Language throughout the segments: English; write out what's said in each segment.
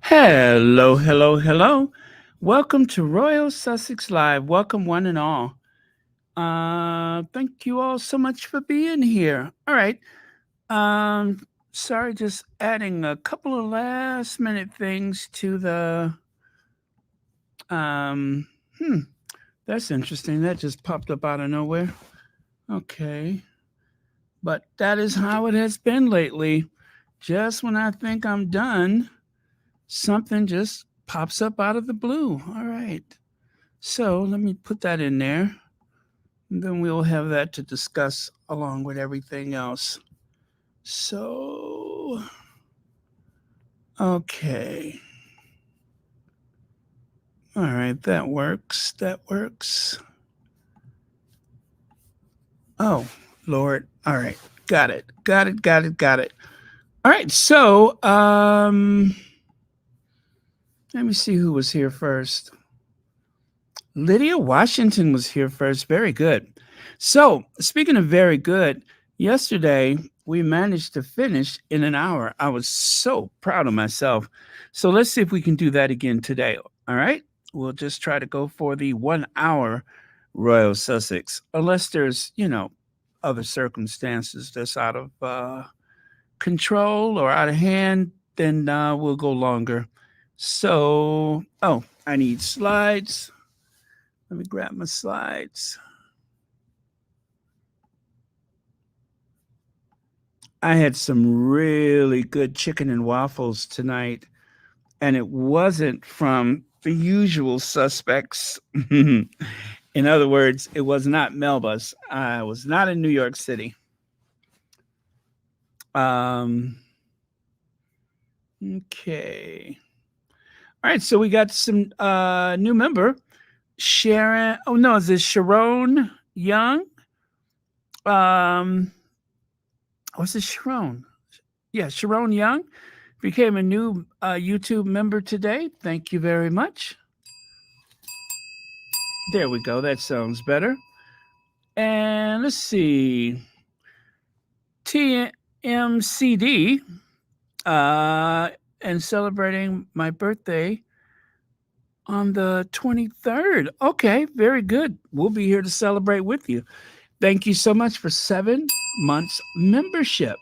Hello, hello, hello. Welcome to Royal Sussex Live. Welcome, one and all. Thank you all so much for being here. All right. Um, Sorry, just adding a couple of last minute things to the. Um, hmm, that's interesting. That just popped up out of nowhere. Okay, but that is how it has been lately. Just when I think I'm done, something just pops up out of the blue. All right. So let me put that in there. And then we'll have that to discuss along with everything else. So, okay. All right, that works. That works. Oh, Lord. All right. Got it. Got it. Got it. Got it. All right. So, let me see who was here first. Lydia Washington was here first. Very good. So, speaking of very good, yesterday we managed to finish in an hour. I was so proud of myself. So, let's see if we can do that again today. All right. We'll just try to go for the 1 hour Royal Sussex, unless there's, other circumstances that's out of control or out of hand, then we'll go longer. So, oh, I need slides. Let me grab my slides. I had some really good chicken and waffles tonight, and it wasn't from the usual suspects. In other words, it was not Melba's. I was not in New York City. Um, okay. All right, so we got some new member, Sharon. Oh no, is this Sharon Young? Um, what's this Sharon? Yeah, Sharon Young became a new YouTube member today. Thank you very much. There we go. That sounds better. And let's see. TMCD uh, and celebrating my birthday on the 23rd. Okay, very good. We'll be here to celebrate with you. Thank you so much for 7 months membership.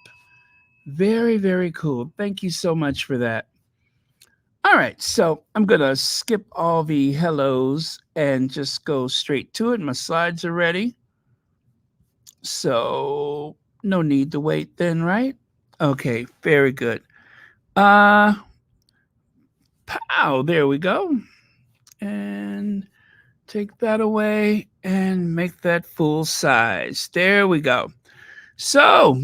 Very, very cool. Thank you so much for that. All right, so I'm going to skip all the hellos and just go straight to it. My slides are ready. So, no need to wait then, right? Okay, very good. Uh, pow, there we go. And take that away and make that full size. There we go. So,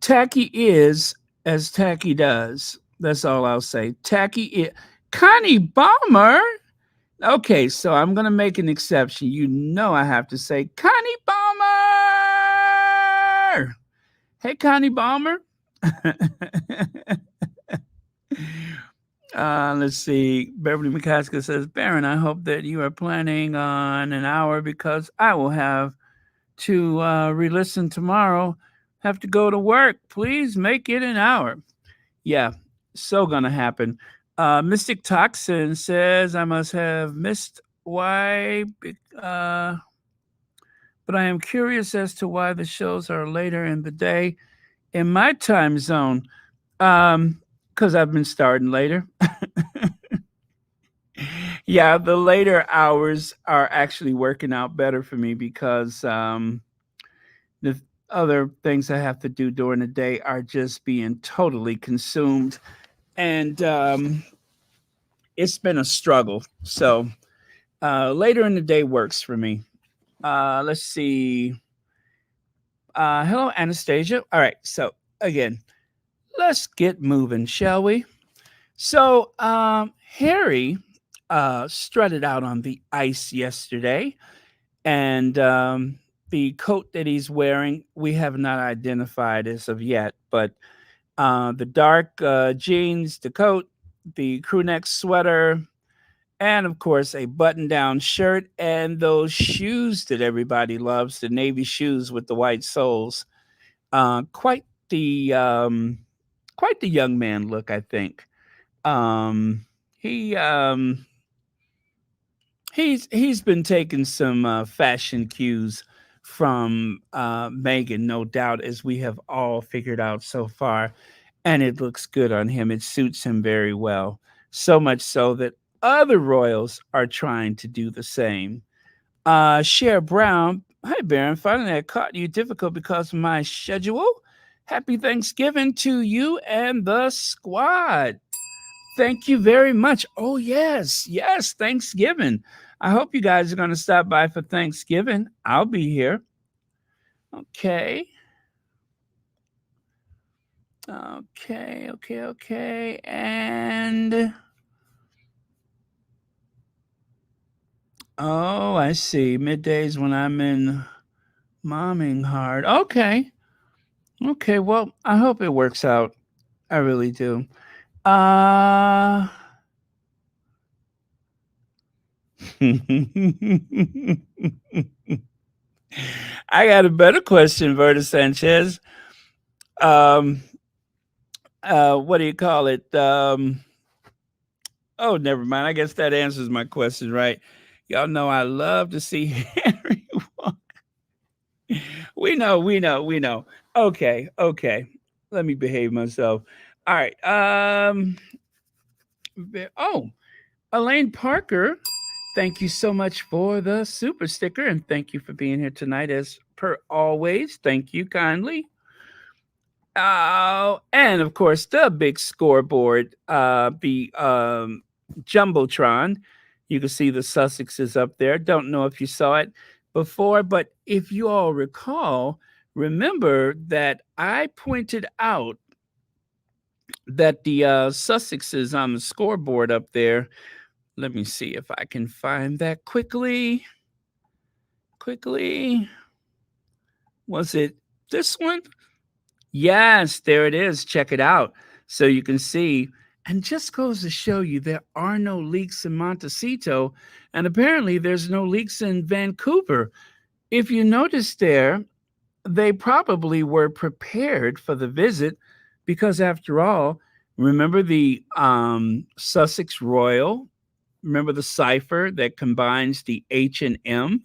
tacky is as tacky does. That's all I'll say. Tacky is. Connie Balmer. Okay, so I'm going to make an exception. You know I have to say Connie Balmer. Hey, Connie Balmer. Let's see. Beverly McCaskill says, Baron, I hope that you are planning on an hour because I will have to re listen tomorrow. Have to go to work. Please make it an hour. Yeah, so gonna happen. Mystic Toxin says, I must have missed why, but I am curious as to why the shows are later in the day in my time zone. Because I've been starting later. Yeah, the later hours are actually working out better for me because the other things I have to do during the day are just being totally consumed. And it's been a struggle. So later in the day works for me. Let's see. Hello, Anastasia. All right. So, again, let's get moving, shall we? So, Harry strutted out on the ice yesterday, and the coat that he's wearing, we have not identified as of yet, but the dark jeans, the coat, the crew neck sweater, and of course, a button down shirt and those shoes that everybody loves, the navy shoes with the white soles. Uh, quite the um, quite the young man look, I think. Um, he um, he's been taking some fashion cues from Meghan, no doubt, as we have all figured out so far, and it looks good on him. It suits him very well, so much so that other royals are trying to do the same. Cher Brown, hi Baron, finally I caught you difficult because of my schedule. Happy Thanksgiving to you and the squad. Thank you very much. Oh, yes. Yes. Thanksgiving. I hope you guys are going to stop by for Thanksgiving. I'll be here. Okay. Okay. And oh, I see. Middays when I'm in momming hard. Okay. Okay. Well, I hope it works out. I really do. Uh, I got a better question, Verta Sanchez. Um, what do you call it? Oh, never mind. I guess that answers my question, right? Y'all know I love to see Henry walk. We know. Okay. Let me behave myself. All right. Oh, Elaine Parker, thank you so much for the super sticker and thank you for being here tonight as per always. Thank you kindly. Oh, and of course, the big scoreboard, the Jumbotron. You can see the Sussexes up there. Don't know if you saw it before, but if you all recall, remember that I pointed out that the Sussexes on the scoreboard up there. Let me see if I can find that quickly. Quickly. Was it this one? Yes, there it is. Check it out. So you can see, and just goes to show you there are no leaks in Montecito, and apparently there's no leaks in Vancouver. If you notice there, they probably were prepared for the visit because, after all, remember the Sussex Royal? Remember the cipher that combines the H and M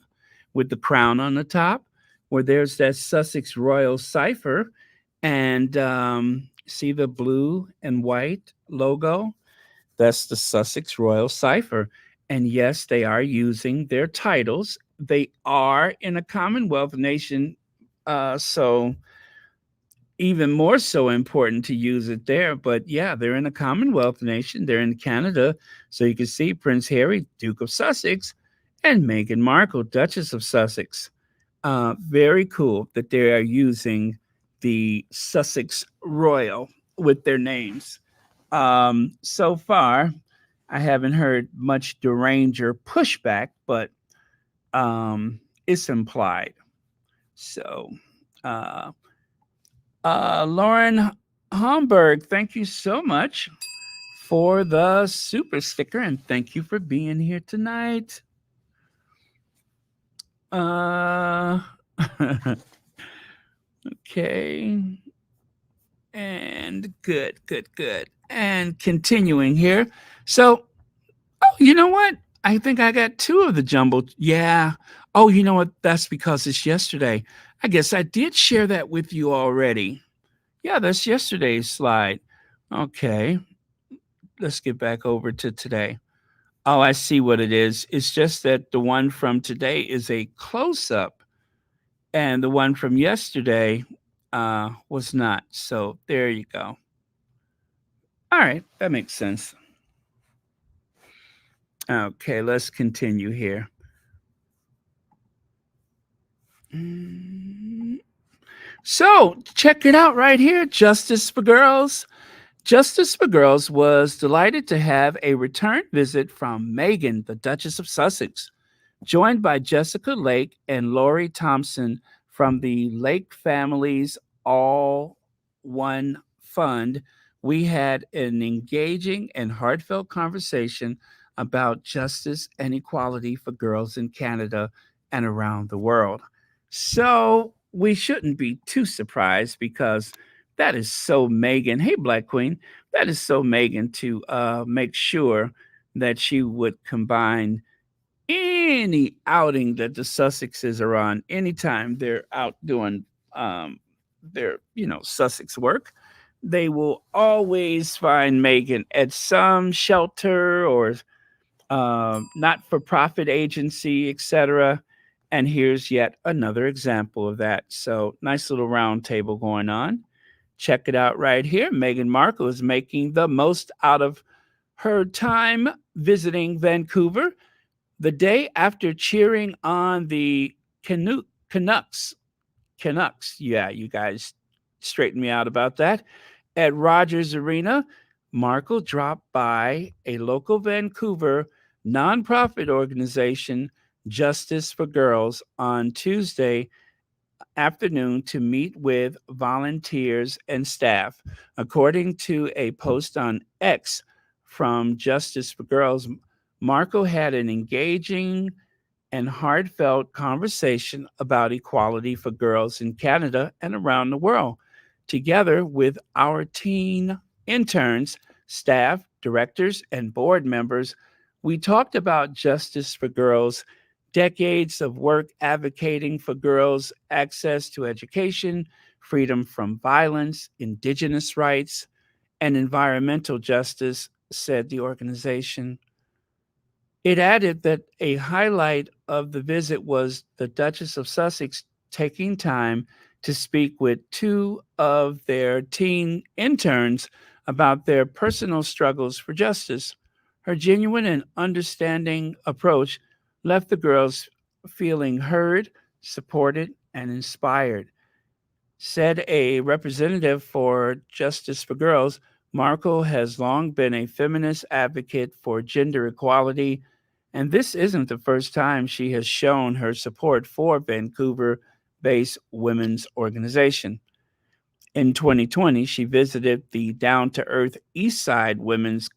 with the crown on the top? Where there's that Sussex Royal cipher and see the blue and white logo? That's the Sussex Royal cipher. And yes, they are using their titles. They are in a Commonwealth nation, so even more so important to use it there. But yeah, they're in a Commonwealth nation. They're in Canada. So you can see Prince Harry, Duke of Sussex, and Meghan Markle, Duchess of Sussex. Very cool that they are using the Sussex Royal with their names. So far, I haven't heard much deranger pushback, but it's implied. So, uh, Lauren Homburg, thank you so much for the super sticker and thank you for being here tonight. Uh, okay. And good. And continuing here. So, oh, you know what? I think I got two of the jumbo. Yeah. Oh, you know what? That's because it's yesterday. I guess I did share that with you already. Yeah, that's yesterday's slide. Okay. Let's get back over to today. Oh, I see what it is. It's just that the one from today is a close up, and the one from yesterday was not. So there you go. All right, that makes sense. Okay, let's continue here. Mm. So check it out right here. Justice for Girls. Justice for Girls was delighted to have a return visit from Meghan, the Duchess of Sussex. Joined by Jessica Lake and Laurie Thompson from the Lake Family's All One Fund, we had an engaging and heartfelt conversation about justice and equality for girls in Canada and around the world. So we shouldn't be too surprised because That is so Meghan. Hey, Black Queen. That is so Meghan to make sure that she would combine any outing that the Sussexes are on, anytime they're out doing their, Sussex work, they will always find Meghan at some shelter or not for profit agency, etc. And here's yet another example of that. So, nice little round table going on. Check it out right here. Meghan Markle is making the most out of her time visiting Vancouver the day after cheering on the Canucks. Canucks. Yeah, you guys straighten me out about that. At Rogers Arena, Markle dropped by a local Vancouver nonprofit organization, Justice for Girls, on Tuesday afternoon to meet with volunteers and staff. According to a post on X from Justice for Girls, Marco had an engaging and heartfelt conversation about equality for girls in Canada and around the world. Together with our teen interns, staff, directors, and board members, we talked about justice for girls, decades of work advocating for girls' access to education, freedom from violence, indigenous rights, and environmental justice, said the organization. It added that a highlight of the visit was the Duchess of Sussex taking time to speak with two of their teen interns about their personal struggles for justice. Her genuine and understanding approach left the girls feeling heard, supported, and inspired. Said a representative for Justice for Girls, Marco has long been a feminist advocate for gender equality, and this isn't the first time she has shown her support for Vancouver based women's organization. In 2020, she visited the Down to Earth East Side Women's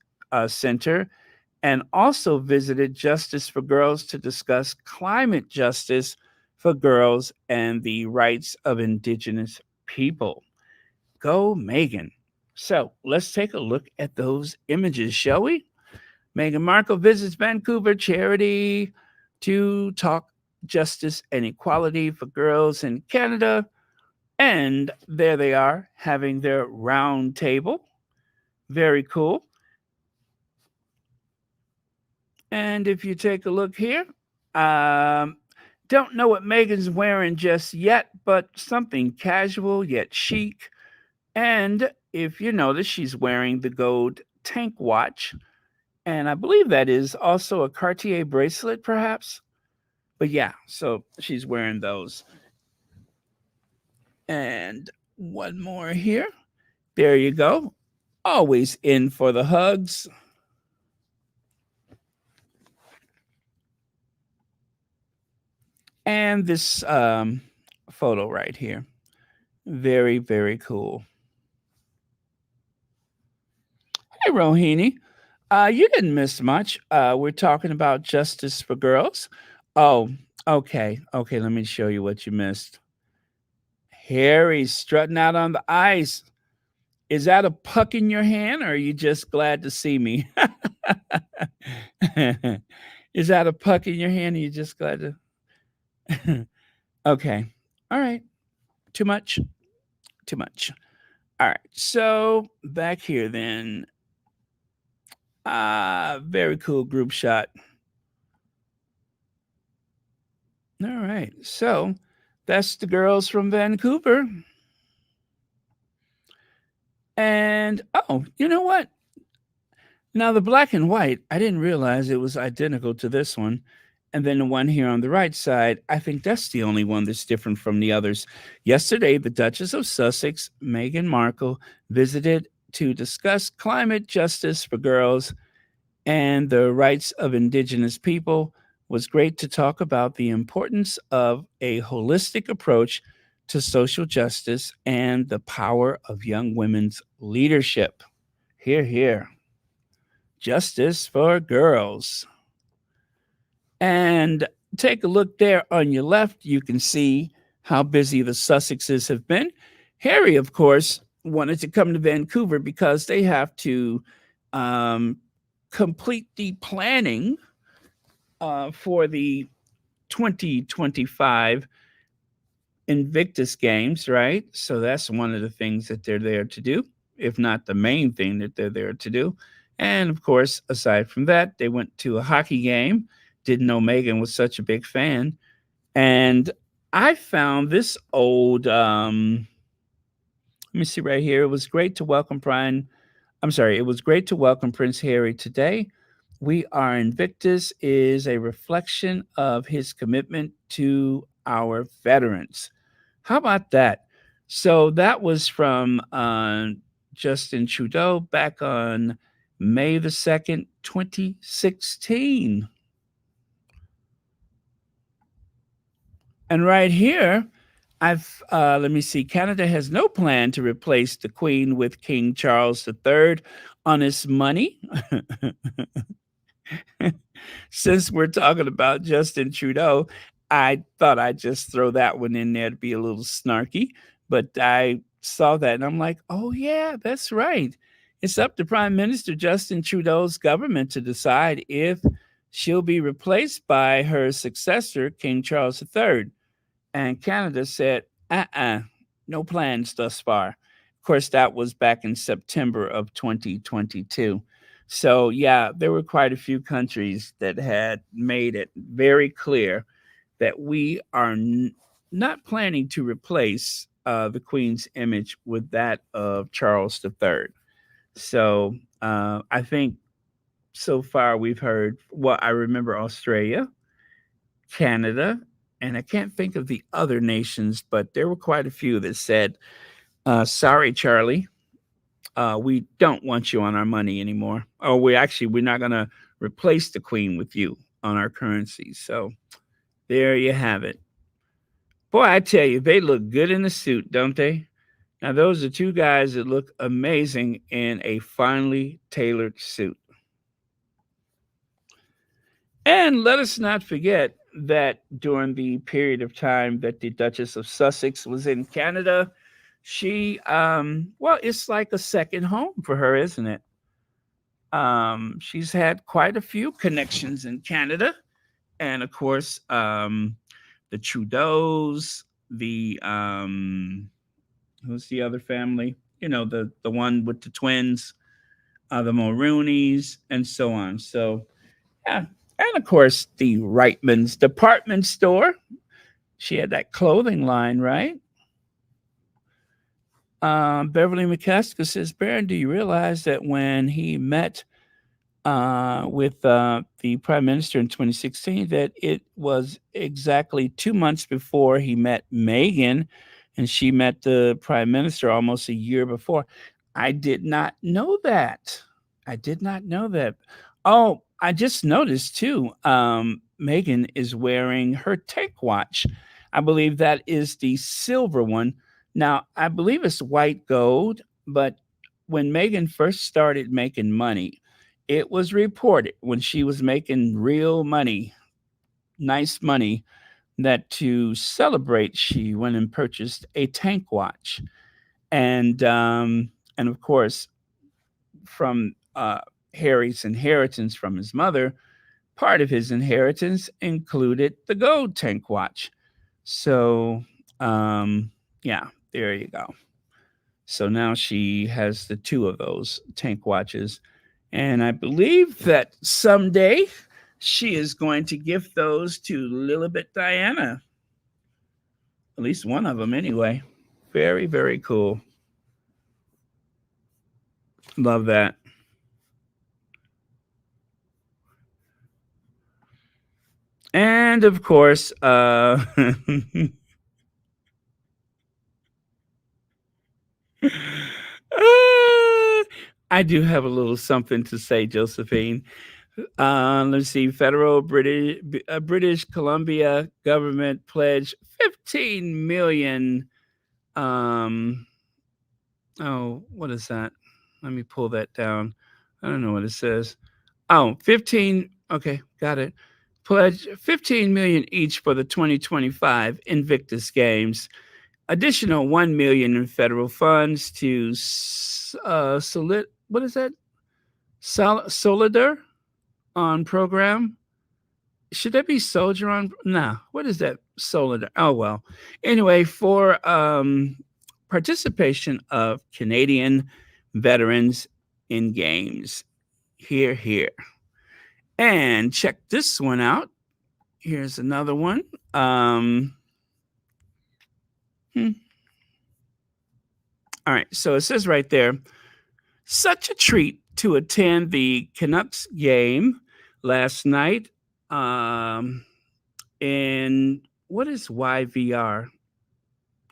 Center and also visited Justice for Girls to discuss climate justice for girls and the rights of Indigenous people. Go, Meghan. So let's take a look at those images, shall we? Meghan Markle visits Vancouver charity to talk justice and equality for girls in Canada. And there they are having their round table. Very cool. And if you take a look here, um, don't know what Megan's wearing just yet, but something casual yet chic. And if you notice, she's wearing the gold tank watch. And I believe that is also a Cartier bracelet, perhaps. But yeah, so she's wearing those. And one more here. There you go. Always in for the hugs. And this photo right here. Very, very cool. Hey, Rohini. You didn't miss much. We're talking about justice for girls. Oh, okay. Okay, let me show you what you missed. Harry strutting out on the ice. Is that a puck in your hand, or are you just glad to see me? Is that a puck in your hand? Or are you just glad to? Okay. All right. Too much. Too much. All right. So back here then. Very cool group shot. All right. So that's the girls from Vancouver. And oh, you know what? Now the black and white, I didn't realize it was identical to this one. And then the one here on the right side, I think that's the only one that's different from the others. Yesterday, the Duchess of Sussex, Meghan Markle, visited to discuss climate justice for girls and the rights of Indigenous people. Was great to talk about the importance of a holistic approach to social justice and the power of young women's leadership. Hear, hear. Justice for girls. And take a look there on your left. You can see how busy the Sussexes have been. Harry, of course, wanted to come to Vancouver because they have to um, complete the planning for the 2025 Invictus Games, right? So that's one of the things that they're there to do, if not the main thing that they're there to do. And of course, aside from that, they went to a hockey game. Didn't know Meghan was such a big fan. And I found this old, let me see right here. It was great to welcome Brian. I'm sorry, it was great to welcome Prince Harry today. We Are Invictus is a reflection of his commitment to our veterans. How about that? So that was from Justin Trudeau back on May the 2nd, 2016. And right here, let me see. Canada has no plan to replace the Queen with King Charles III on his money. Since we're talking about Justin Trudeau, I thought I'd just throw that one in there to be a little snarky. But I saw that and I'm like, oh, yeah, that's right. It's up to Prime Minister Justin Trudeau's government to decide if she'll be replaced by her successor, King Charles III. And Canada said, no plans thus far. Of course, that was back in September of 2022. So, yeah, there were quite a few countries that had made it very clear that we are not planning to replace the Queen's image with that of Charles III. So, I think so far we've heard, well, I remember Australia, Canada, and I can't think of the other nations, but there were quite a few that said, sorry, Charlie, we don't want you on our money anymore. Oh, we're not going to replace the Queen with you on our currency. So there you have it. Boy, I tell you, they look good in a suit, don't they? Now, those are two guys that look amazing in a finely tailored suit. And let us not forget that during the period of time that the Duchess of Sussex was in Canada, she, well, it's like a second home for her, isn't it? She's had quite a few connections in Canada. And of course, the Trudeaus, who's the other family? You know, the one with the twins, the Mulrooney's, and so on. So, yeah. And of course, the Reitman's department store. She had that clothing line, right? Beverly McCaskill says, Baron, do you realize that when he met with the prime minister in 2016, that it was exactly 2 months before he met Meghan, and she met the prime minister almost a year before? I did not know that. I did not know that. Oh, I just noticed too. Meghan is wearing her tank watch. I believe that is the silver one. Now, I believe it's white gold, but when Meghan first started making money, it was reported when she was making real money, nice money, that to celebrate, she went and purchased a tank watch. And of course, from Harry's inheritance from his mother, part of his inheritance included the gold tank watch. So, yeah, there you go. So now she has the two of those tank watches. And I believe that someday she is going to gift those to Lilibet Diana. At least one of them, anyway. Very, very cool. Love that. And of course, I do have a little something to say, Josephine. Let's see. British Columbia government pledged 15 million. Um, oh, what is that? Let me pull that down. I don't know what it says. Oh, 15. Okay, got it. Pledge 15 million each for the 2025 Invictus Games. Additional 1 million in federal funds to solid what is that? Solidar on program. Should that be soldier on? Nah, what is that? Solidar. Oh well. Anyway, for participation of Canadian veterans in games. Here, here. And check this one out. Here's another one. Hmm. All right. So it says right there, such a treat to attend the Canucks game last night. Um, in what is YVR?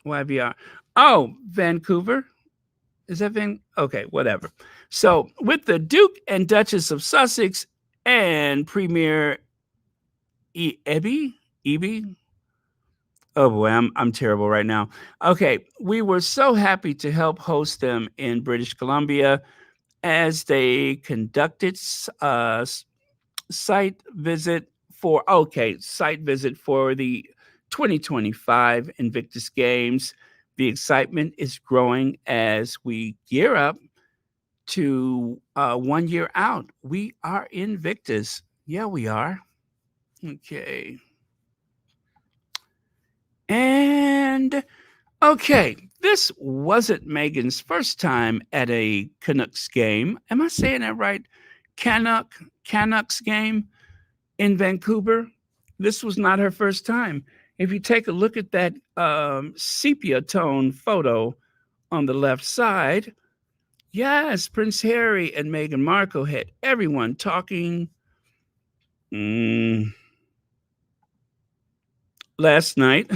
YVR. Oh, Vancouver. Is that Van? Okay, whatever. So with the Duke and Duchess of Sussex and Premier Eby. Oh boy, I'm terrible right now. Okay, we were so happy to help host them in British Columbia as they conducted site visit for the 2025 Invictus Games. The excitement is growing as we gear up to 1 year out. We are Invictus. Yeah, we are. Okay. And okay, this wasn't Meghan's first time at a Canucks game. Am I saying that right? Canucks game in Vancouver. This was not her first time. If you take a look at that sepia tone photo on the left side, yes, Prince Harry and Meghan Markle had everyone talking. Last night,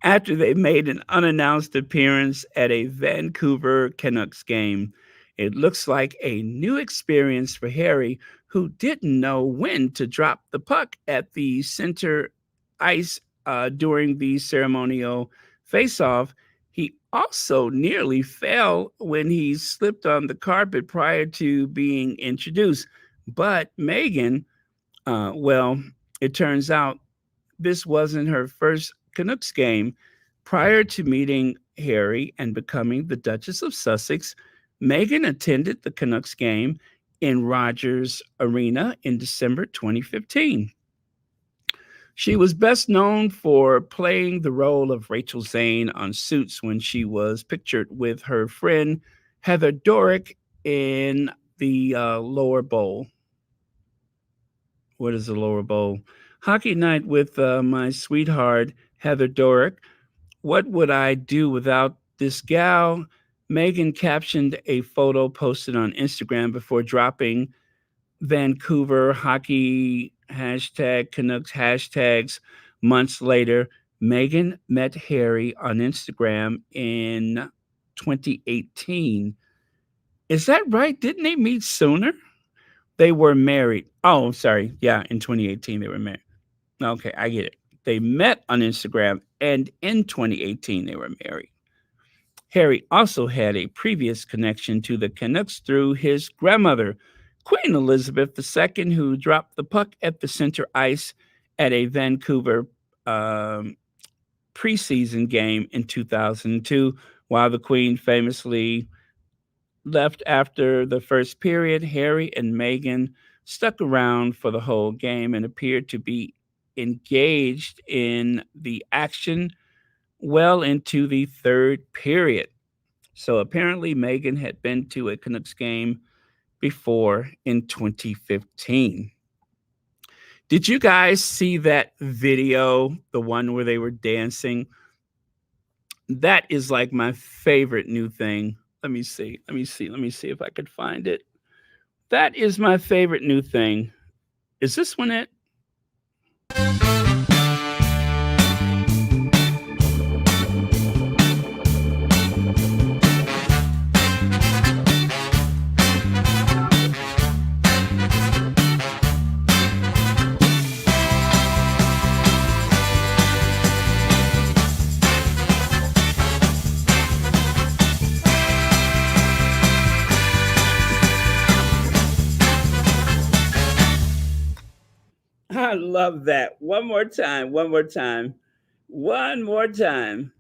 after they made an unannounced appearance at a Vancouver Canucks game. It looks like a new experience for Harry, who didn't know when to drop the puck at the center ice during the ceremonial face-off. He also nearly fell when he slipped on the carpet prior to being introduced. But Meghan, well, it turns out this wasn't her first Canucks game. Prior to meeting Harry and becoming the Duchess of Sussex, Meghan attended the Canucks game in Rogers Arena in December 2015. She was best known for playing the role of Rachel Zane on Suits when she was pictured with her friend Heather Dorick in the lower bowl. What is the lower bowl? Hockey night with my sweetheart, Heather Dorick. What would I do without this gal? Meghan captioned a photo posted on Instagram before dropping Vancouver hockey hashtag Canucks hashtags months later. Meghan met Harry on Instagram in 2018. Is that right? Didn't they meet sooner? They were married. Oh, sorry. Yeah, in 2018 they were married. Okay, I get it. They met on Instagram, and in 2018 they were married. Harry also had a previous connection to the Canucks through his grandmother, Queen Elizabeth II, who dropped the puck at the center ice at a Vancouver preseason game in 2002. While the Queen famously left after the first period, Harry and Meghan stuck around for the whole game and appeared to be engaged in the action well into the third period. So apparently, Meghan had been to a Canucks game before in 2015. Did you guys see that video, the one where they were dancing? That is like my favorite new thing. Let me see if I could find it. That is my favorite new thing. Is this one it? I love that. One more time. One more time.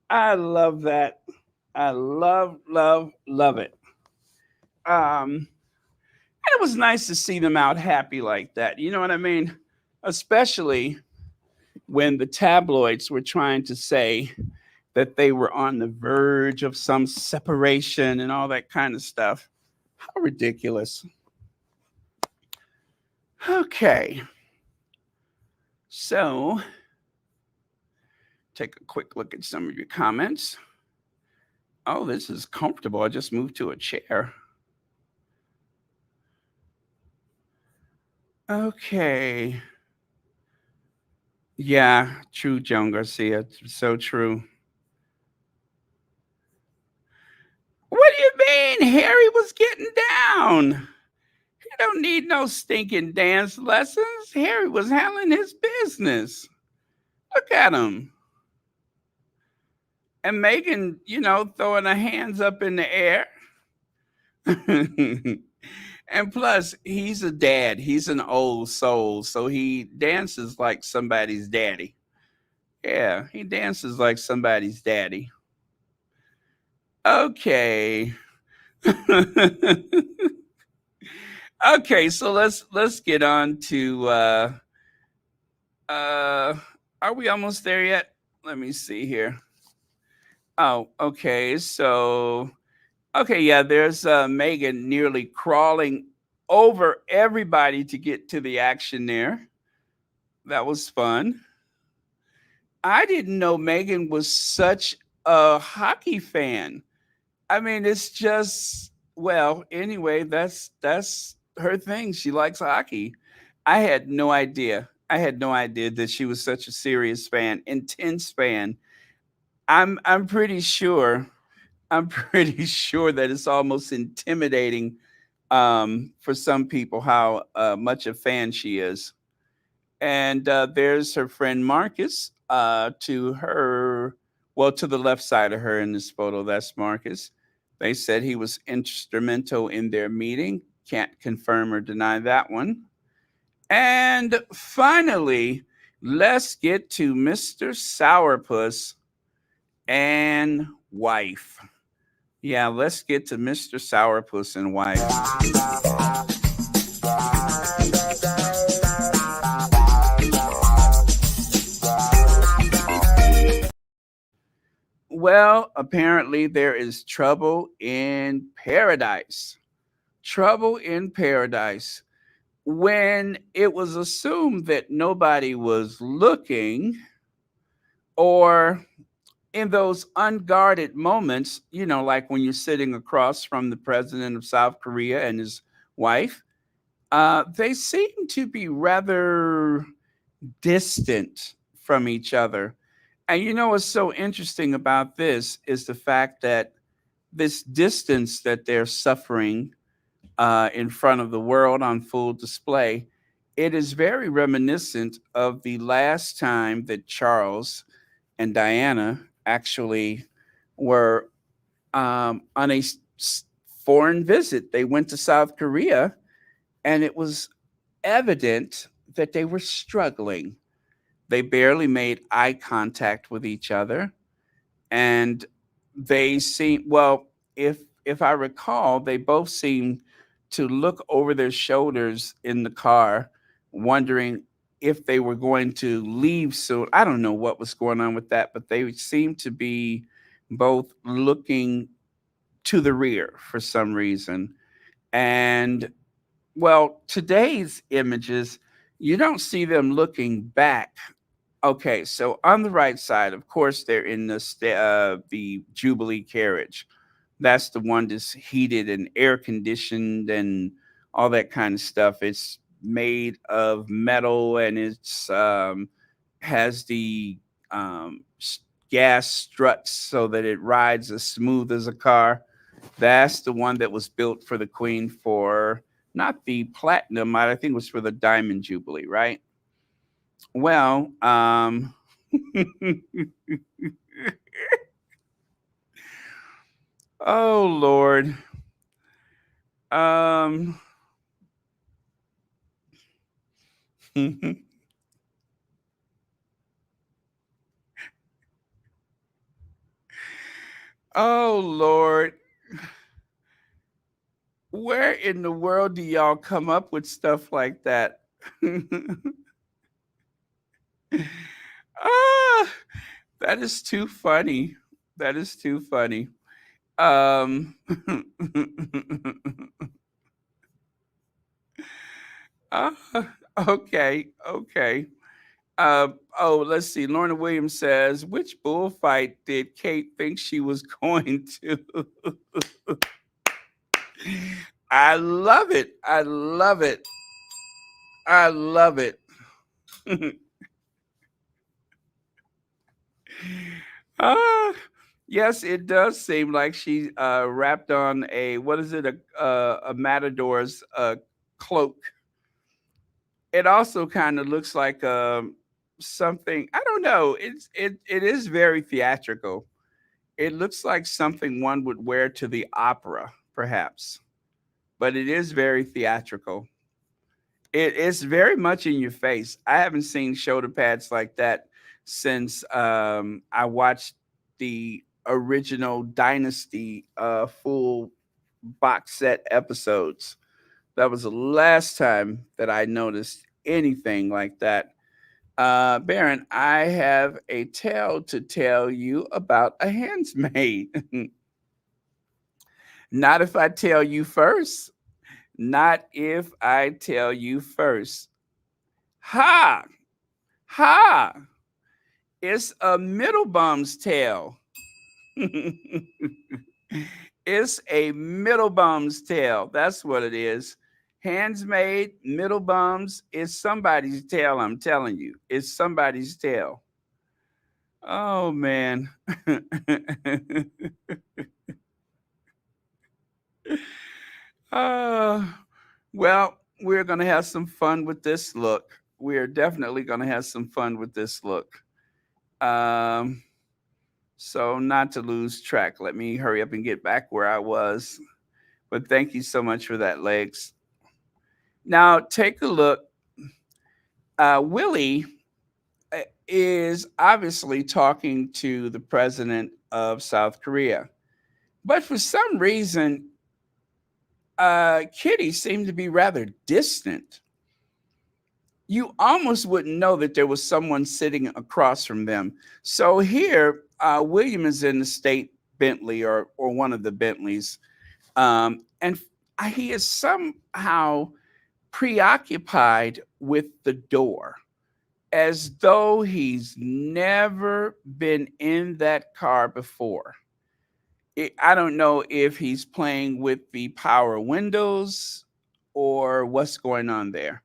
I love that. I love it. Um, it was nice to see them out happy like that. You know what I mean? Especially when the tabloids were trying to say that they were on the verge of some separation and all that kind of stuff. How ridiculous. Okay. So, take a quick look at some of your comments. Oh, this is comfortable. I just moved to a chair. Okay. Yeah, true, Joan Garcia. So true. What do you mean? Harry was getting down. He don't need no stinking dance lessons. Harry was handling his business. Look at him. And Meghan, throwing her hands up in the air. And plus, he's a dad. He's an old soul. So he dances like somebody's daddy. Yeah, he dances like somebody's daddy. Okay. Okay, so let's get on to uh are we almost there yet? Let me see here. Oh, okay. So okay, yeah, there's Megan nearly crawling over everybody to get to the action there. That was fun. I didn't know Megan was such a hockey fan. I mean, it's just well, anyway, that's her thing. She likes hockey. I had no idea. I had no idea that she was such a serious fan, intense fan. I'm pretty sure. I'm pretty sure that it's almost intimidating for some people how much a fan she is. And there's her friend Marcus to her, well, to the left side of her in this photo. That's Marcus. They said he was instrumental in their meeting. Can't confirm or deny that one. And finally, let's get to Mr. Sourpuss and wife. Yeah, let's get to Mr. Sourpuss and wife. Well, apparently there is trouble in paradise. Trouble in paradise. When it was assumed that nobody was looking, or in those unguarded moments, like when you're sitting across from the president of South Korea and his wife, they seem to be rather distant from each other. And what's so interesting about this is the fact that this distance that they're suffering in front of the world on full display, it is very reminiscent of the last time that Charles and Diana actually were on a foreign visit. They went to South Korea, and it was evident that they were struggling. They barely made eye contact with each other, and they seem well. If I recall, they both seemed to look over their shoulders in the car, wondering if they were going to leave soon. I don't know what was going on with that, but they seemed to be both looking to the rear for some reason. And well, today's images, you don't see them looking back. Okay, so on the right side, of course, they're in the Jubilee carriage. That's the one that's heated and air conditioned and all that kind of stuff. It's made of metal, and it's has the um, s- gas struts so that it rides as smooth as a car. That's the one that was built for the Queen for not the platinum, I think it was for the Diamond Jubilee, right? Well, oh Lord. Um, oh Lord. Where in the world do y'all come up with stuff like that? ah, that is too funny. That is too funny. Um, uh, okay, okay. Oh, let's see. Lorna Williams says, which bullfight did Kate think she was going to? I love it. I love it. I love it. Ah, yes, it does seem like she wrapped on a what is it a matador's cloak. It also kind of looks like something I don't know. It is very theatrical. It looks like something one would wear to the opera, perhaps, but it is very theatrical. It is very much in your face. I haven't seen shoulder pads like that since I watched the original Dynasty full box set episodes. That was the last time that I noticed anything like that. Baron, I have a tale to tell you about a handsmaid. Not if I tell you first. Not if I tell you first. Ha! Ha! It's a middle bum's tail. It's a middle bum's tail. That's what it is. Hands made, middle bums. It's somebody's tail, I'm telling you. It's somebody's tail. Oh, man. uh, well, we're going to have some fun with this look. We're definitely going to have some fun with this look. Um, So, not to lose track, let me hurry up and get back where I was. But thank you so much for that, Legs. Now, take a look. Willie is obviously talking to the president of South Korea. But for some reason, Kitty seemed to be rather distant. You almost wouldn't know that there was someone sitting across from them. So here, William is in the state Bentley or one of the Bentleys. And he is somehow preoccupied with the door as though he's never been in that car before. I don't know if he's playing with the power windows or what's going on there,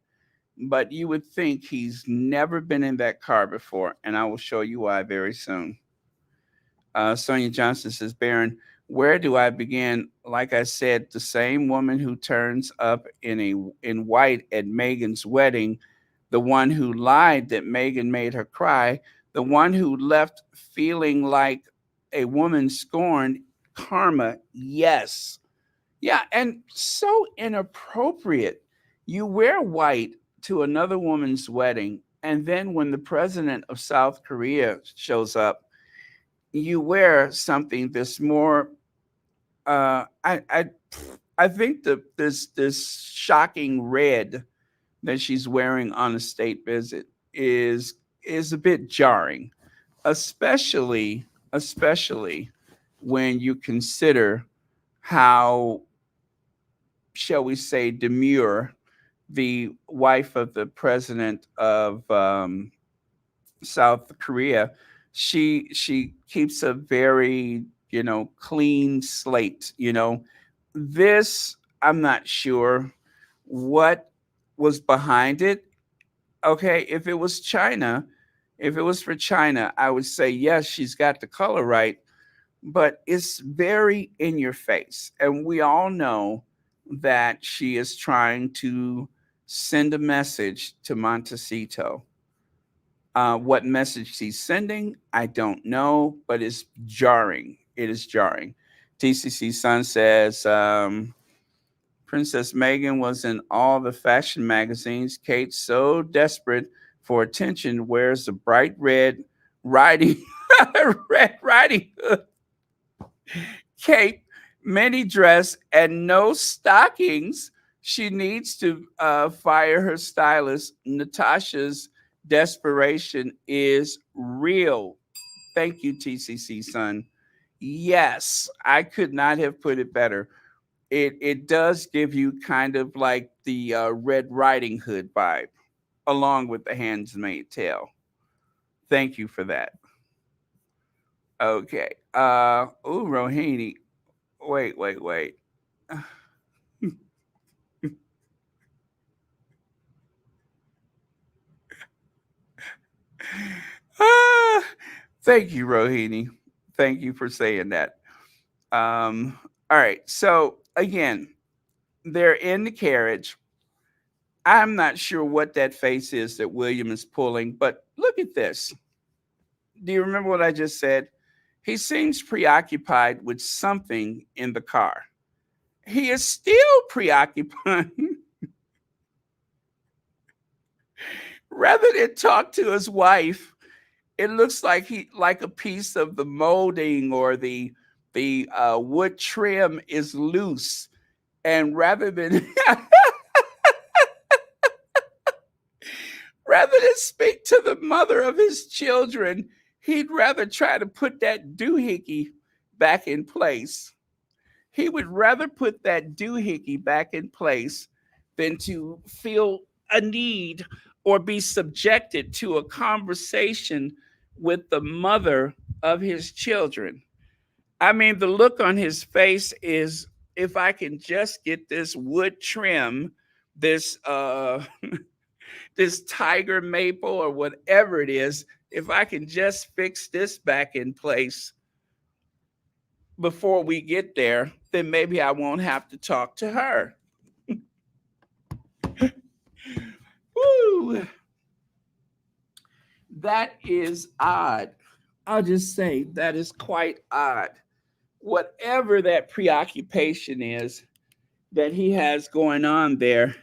but you would think he's never been in that car before, and I will show you why very soon. Sonia Johnson says, Baron, where do I begin? Like I said, the same woman who turns up in white at Meghan's wedding, the one who lied that Meghan made her cry, the one who left feeling like a woman scorned, karma, yes. Yeah, and so inappropriate. You wear white to another woman's wedding, and then when the president of South Korea shows up, you wear something that's more uh i i I think this shocking red that she's wearing on a state visit is a bit jarring, especially when you consider how, shall we say, demure the wife of the president of South Korea. She keeps a very, clean slate. This I'm not sure what was behind it, okay, if it was China, if it was for China, I would say yes, she's got the color right, but it's very in your face. And we all know that she is trying to send a message to Montecito. What message she's sending, I don't know, but it's jarring. It is jarring. TCC Sun says Princess Meghan was in all the fashion magazines. Kate, so desperate for attention, wears a bright red riding red riding hood cape, mini dress, and no stockings. She needs to fire her stylist. Natasha's desperation is real. Thank you, TCC Son. Yes, I could not have put it better. It does give you kind of like the Red Riding Hood vibe, along with the Handmaid's Tale. Thank you for that. Okay. Ooh, Rohini. Wait. Ah, thank you, Rohini. Thank you for saying that. All right. So again, they're in the carriage. I'm not sure what that face is that William is pulling, but look at this. Do you remember what I just said? He seems preoccupied with something in the car. He is still preoccupied. Rather than talk to his wife, it looks like he like a piece of the molding or the wood trim is loose, and rather than rather than speak to the mother of his children, he'd rather try to put that doohickey back in place. He would rather put that doohickey back in place than to feel a need or be subjected to a conversation with the mother of his children. I mean, the look on his face is, if I can just get this wood trim, this this tiger maple or whatever it is, if I can just fix this back in place before we get there, then maybe I won't have to talk to her. Woo! That is odd. I'll just say that is quite odd. Whatever that preoccupation is that he has going on there,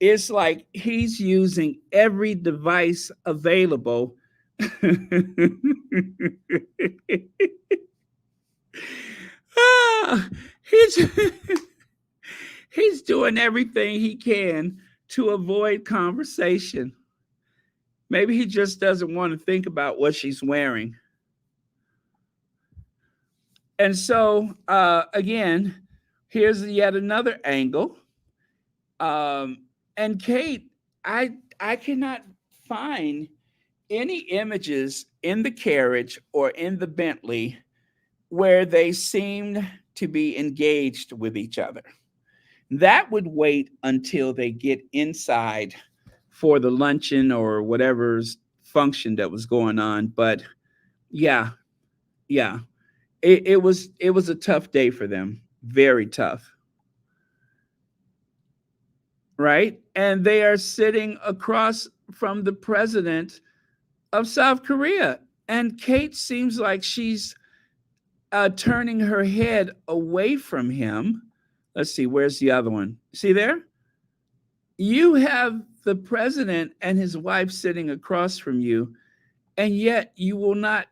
it's like he's using every device available. Ah, he's he's doing everything he can to avoid conversation. Maybe he just doesn't want to think about what she's wearing. And so, again, here's yet another angle. And Kate, I cannot find any images in the carriage or in the Bentley where they seemed to be engaged with each other. That would wait until they get inside for the luncheon or whatever's function that was going on. But yeah, yeah, it was a tough day for them, very tough, right? And they are sitting across from the president of South Korea, and Kate seems like she's turning her head away from him. Let's see, where's the other one? See there? You have the president and his wife sitting across from you, and yet you will not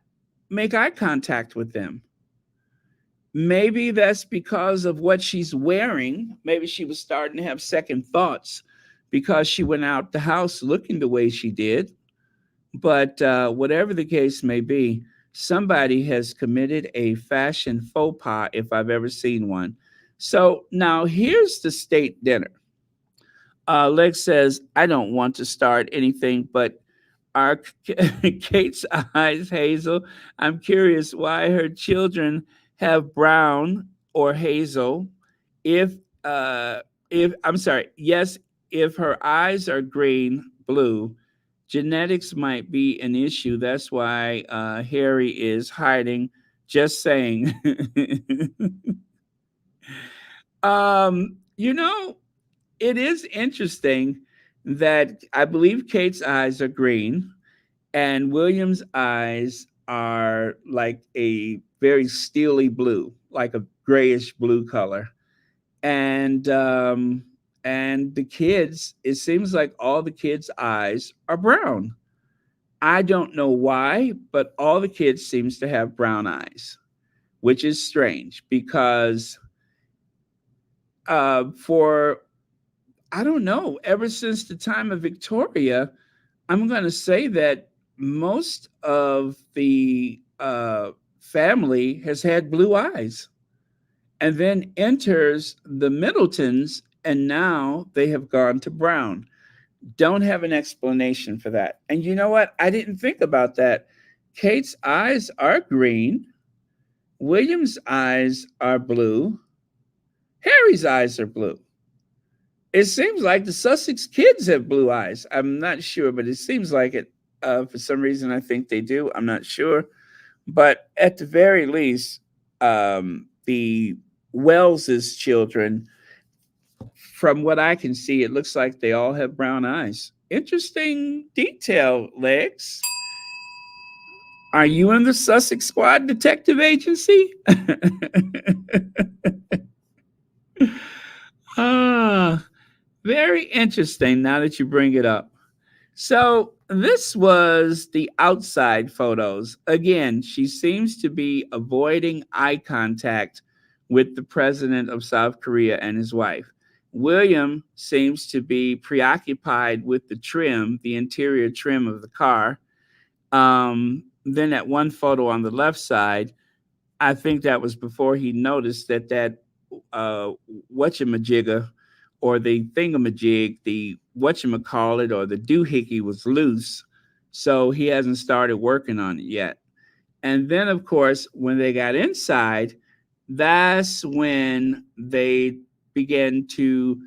make eye contact with them. Maybe that's because of what she's wearing. Maybe she was starting to have second thoughts because she went out the house looking the way she did. But whatever the case may be, somebody has committed a fashion faux pas if I've ever seen one. So now here's the state dinner. Lex says, I don't want to start anything, but our Kate's eyes, Hazel. I'm curious why her children have brown or hazel. If if I'm sorry, yes, if her eyes are green, blue, genetics might be an issue. That's why Harry is hiding. Just saying. You know, it is interesting that I believe Kate's eyes are green and William's eyes are like a very steely blue, like a grayish blue color. And the kids, it seems like all the kids' eyes are brown. I don't know why, but all the kids seems to have brown eyes, which is strange because for I don't know, ever since the time of Victoria, I'm going to say that most of the family has had blue eyes, and then enters the Middletons, and now they have gone to brown. Don't have an explanation for that. And you know what? I didn't think about that. Kate's eyes are green, William's eyes are blue, Harry's eyes are blue. It seems like the Sussex kids have blue eyes. I'm not sure, but it seems like it. For some reason, I think they do. I'm not sure. But at the very least, the Wells's children, from what I can see, it looks like they all have brown eyes. Interesting detail, Legs. Are you in the Sussex Squad Detective Agency? ah, very interesting now that you bring it up. So, this was the outside photos. Again, she seems to be avoiding eye contact with the president of South Korea and his wife. William seems to be preoccupied with the trim, the interior trim of the car. Then, at one photo on the left side, I think that was before he noticed that uh, whatchamajigger or the thingamajig, the whatchamacallit or the doohickey was loose. So he hasn't started working on it yet. And then, of course, when they got inside, that's when they began to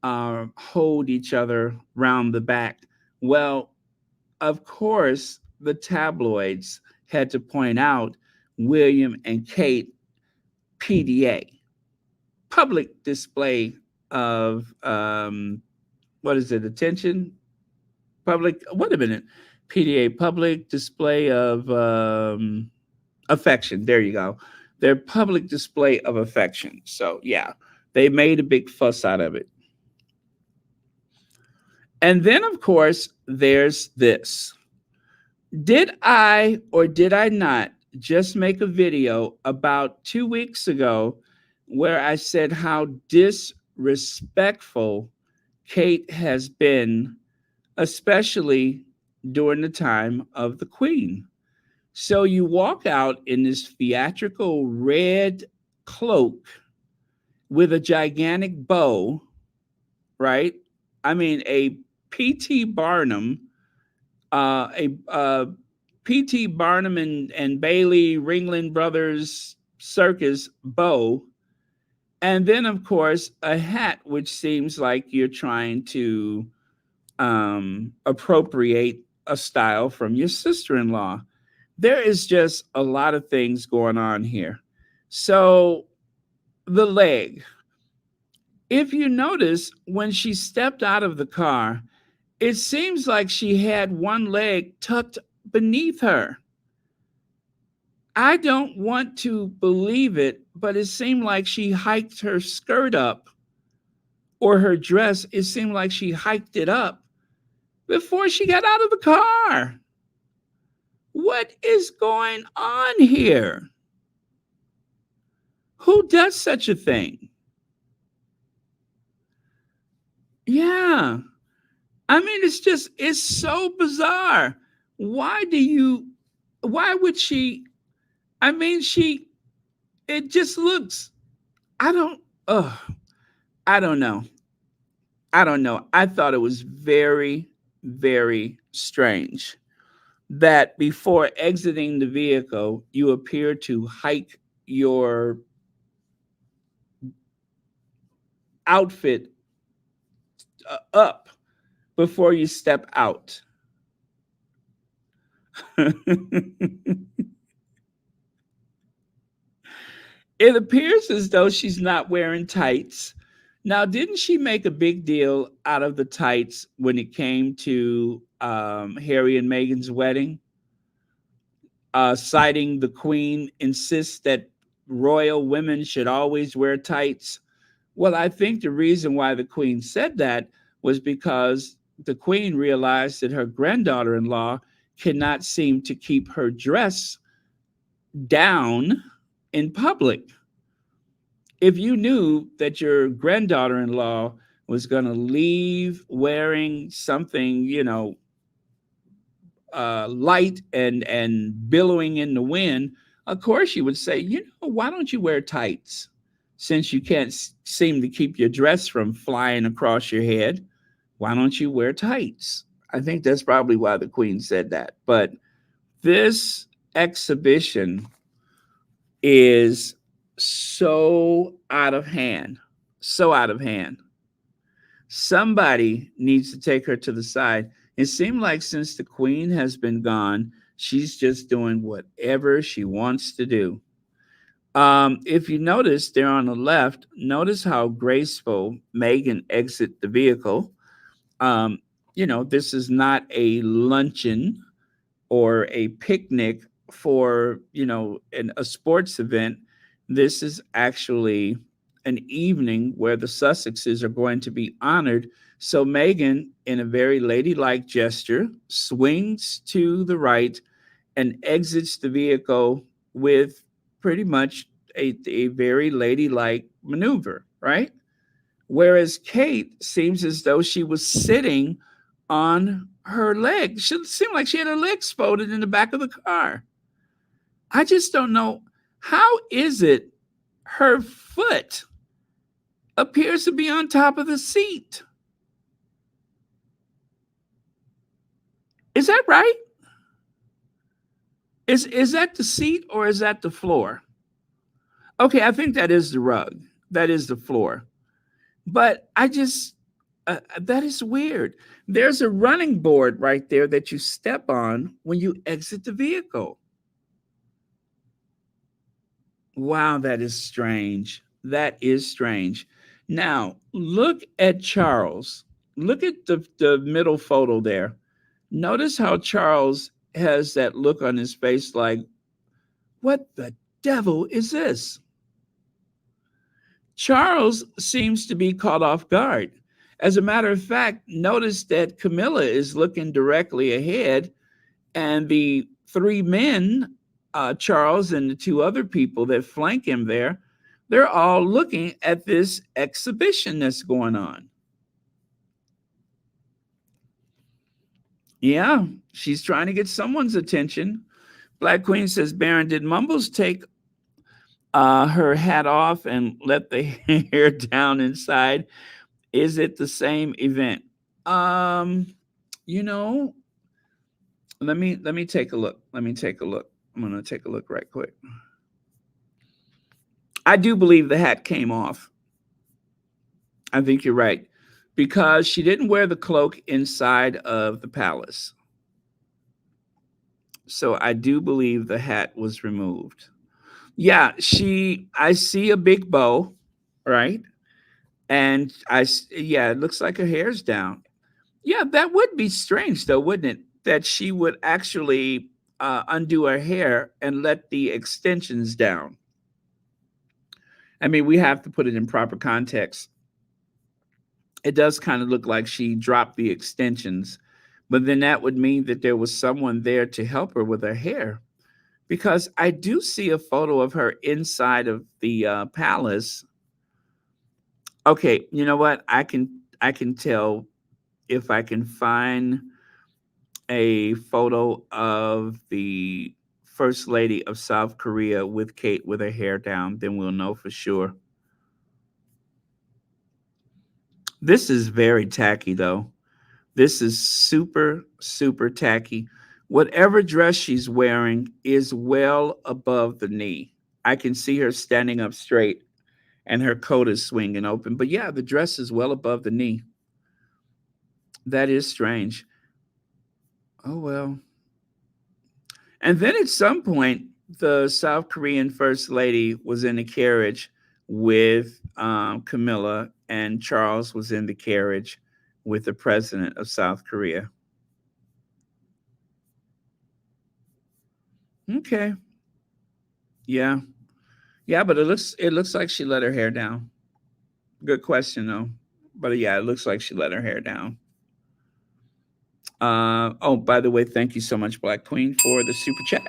hold each other round the back. Well, of course, the tabloids had to point out William and Kate PDA, public display of what is it? Attention, public. Wait a minute, PDA, public display of affection. There you go. Their public display of affection. So yeah, they made a big fuss out of it. And then, of course, there's this. Did I or did I not just make a video about 2 weeks ago where I said how disrespectful Kate has been, especially during the time of the Queen? So you walk out in this theatrical red cloak with a gigantic bow, right? I mean, a P.T. Barnum, a P.T. Barnum and Bailey Ringling Brothers Circus bow. And then, of course, a hat, which seems like you're trying to appropriate a style from your sister in law. There is just a lot of things going on here. So, the leg. If you notice, when she stepped out of the car, it seems like she had one leg tucked beneath her. I don't want to believe it, but it seemed like she hiked her skirt up or her dress. It seemed like she hiked it up before she got out of the car. What is going on here? Who does such a thing? Yeah. I mean, it's so bizarre. Why do you, why would she, I mean, it just looks, I don't, oh, I don't know. I don't know. I thought it was very, very strange that before exiting the vehicle, you appear to hike your outfit up before you step out. It appears as though she's not wearing tights. Now, didn't she make a big deal out of the tights when it came to Harry and Meghan's wedding? Citing the Queen insists that royal women should always wear tights. Well, I think the reason why the Queen said that was because the Queen realized that her granddaughter in law cannot seem to keep her dress down in public. If you knew that your granddaughter in law was going to leave wearing something, light and billowing in the wind, of course you would say, why don't you wear tights? Since you can't seem to keep your dress from flying across your head, why don't you wear tights? I think that's probably why the Queen said that. But this exhibition is so out of hand, so out of hand. Somebody needs to take her to the side. It seemed like since the Queen has been gone, she's just doing whatever she wants to do. If you notice there on the left, notice how graceful Meghan exit the vehicle. Um, this is not a luncheon or a picnic for a sports event. This is actually an evening where the Sussexes are going to be honored. So Meghan, in a very ladylike gesture, swings to the right and exits the vehicle with pretty much a very ladylike maneuver, right? Whereas Kate seems as though she was sitting on her leg. She seemed like she had her legs folded in the back of the car. I just don't know. How is it her foot appears to be on top of the seat? Is that right? Is that the seat or is that the floor? Okay, I think that is the rug. That is the floor. But I just that is weird. There's a running board right there that you step on when you exit the vehicle. Wow, that is strange. That is strange. Now, look at Charles. Look at the middle photo there. Notice how Charles has that look on his face like, what the devil is this? Charles seems to be caught off guard. As a matter of fact, notice that Camilla is looking directly ahead, and the three men, Charles and the two other people that flank him there, they're all looking at this exhibition that's going on. Yeah, she's trying to get someone's attention. Black Queen says, Baron, did Mumbles take her hat off and let the hair down inside? Is it the same event? Um, you know, let me take a look. Let me take a look. I'm gonna take a look right quick. I do believe the hat came off. I think you're right. Because she didn't wear the cloak inside of the palace. So I do believe the hat was removed. Yeah, I see a big bow, right? And yeah, it looks like her hair's down. Yeah, that would be strange though, wouldn't it? That she would actually undo her hair and let the extensions down. I mean, we have to put it in proper context. It does kind of look like she dropped the extensions, but then that would mean that there was someone there to help her with her hair. Because I do see a photo of her inside of the palace. Okay, you know what? I can tell if I can find a photo of the first lady of South Korea with Kate with her hair down, then we'll know for sure. This is very tacky though. This is super, super tacky. Whatever dress she's wearing is well above the knee. I can see her standing up straight and her coat is swinging open. But yeah, the dress is well above the knee. That is strange. Oh well. And then at some point, the South Korean first lady was in a carriage with Camilla, and Charles was in the carriage with the president of South Korea. Okay. Yeah. Yeah, but it looks like she let her hair down. Good question though. But yeah, it looks like she let her hair down. Oh, by the way, thank you so much, Black Queen, for the super chat.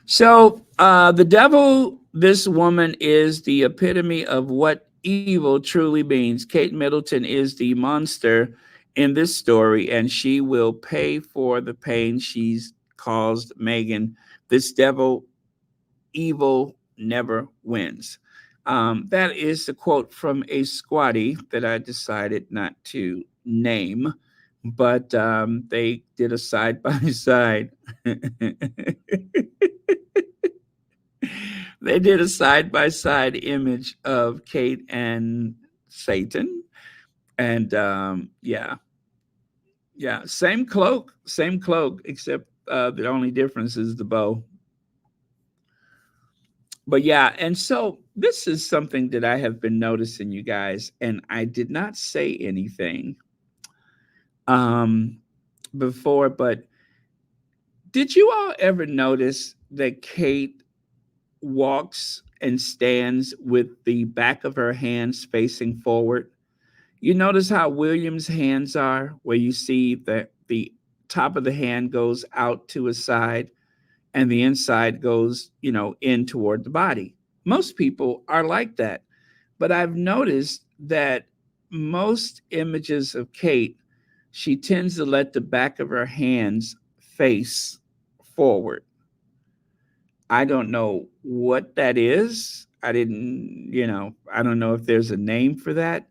So, the devil, this woman is the epitome of what evil truly means. Kate Middleton is the monster in this story, and she will pay for the pain she's caused Meghan. This devil, evil, never wins. That is a quote from a squatty that I decided not to name, but they did a side by side. They did a side by side image of Kate and Satan, and yeah, yeah, same cloak, except the only difference is the bow. But yeah, and so this is something that I have been noticing, you guys, and I did not say anything um before, but did you all ever notice that Kate walks and stands with the back of her hands facing forward? You notice how William's hands are, where you see that the top of the hand goes out to a side and the inside goes, in toward the body. Most people are like that. But I've noticed that most images of Kate, she tends to let the back of her hands face forward. I don't know what that is. I don't know if there's a name for that,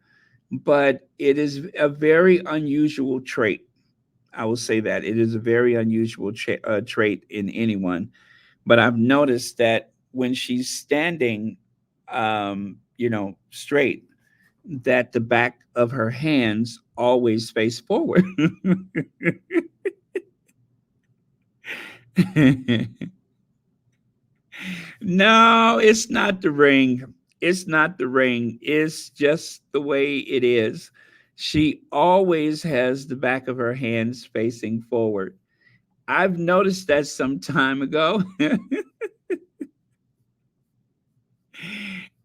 but it is a very unusual trait. I will say that it is a very unusual trait in anyone. But I've noticed that when she's standing, straight, that the back of her hands always face forward. No, it's not the ring. It's not the ring. It's just the way it is. She always has the back of her hands facing forward. I've noticed that some time ago.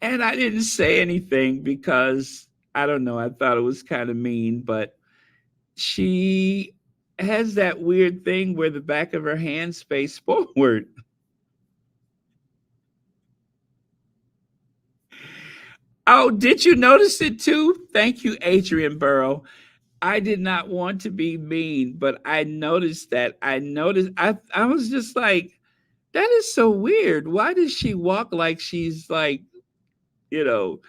And I didn't say anything because I don't know, I thought it was kind of mean, but she has that weird thing where the back of her hands face forward. Oh, did you notice it too? Thank you, Adrian Burrow. I did not want to be mean, but I noticed that. I was just like, that is so weird. Why does she walk like she's like, you know,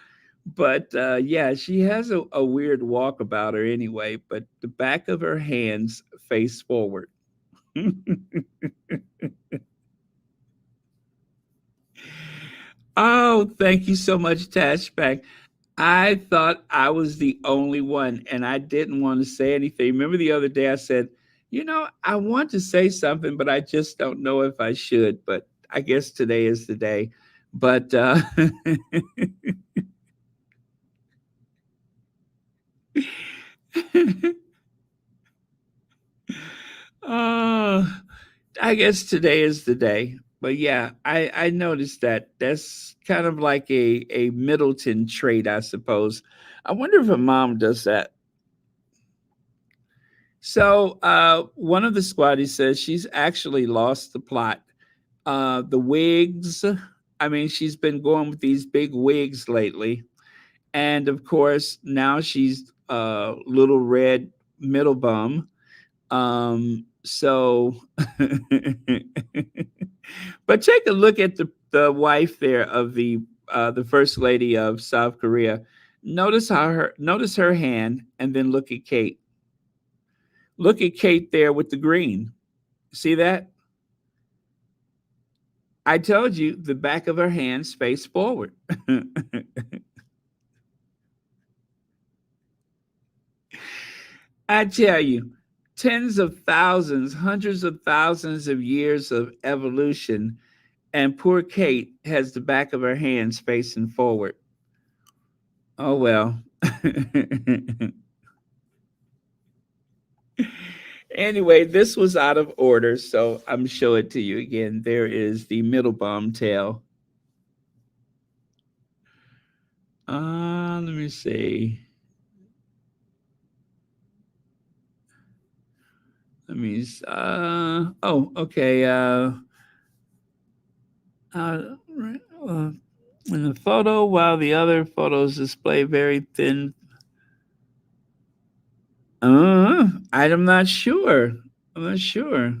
but yeah, she has a weird walk about her anyway, but the back of her hands face forward. Oh, thank you so much, Tashback. I thought I was the only one and I didn't want to say anything. Remember the other day I said, I want to say something, but I just don't know if I should. But I guess today is the day. But uh, I guess today is the day. But yeah, I noticed that. That's kind of like a Middleton trait, I suppose. I wonder if a mom does that. So one of the squaddies says she's actually lost the plot. The wigs, I mean, she's been going with these big wigs lately. And of course, now she's little red middle bum. So, but take a look at the wife there of the first lady of South Korea. Notice her hand, and then look at Kate. Look at Kate there with the green. See that? I told you the back of her hands face forward. I tell you, tens of thousands, hundreds of thousands of years of evolution, and poor Kate has the back of her hands facing forward. Oh well. Anyway, this was out of order, so I'm show it to you again. There is the middle bomb tail. Let me see. Let me. Oh, okay. Right, in the photo, while the other photos display very thin. I'm not sure. I'm not sure.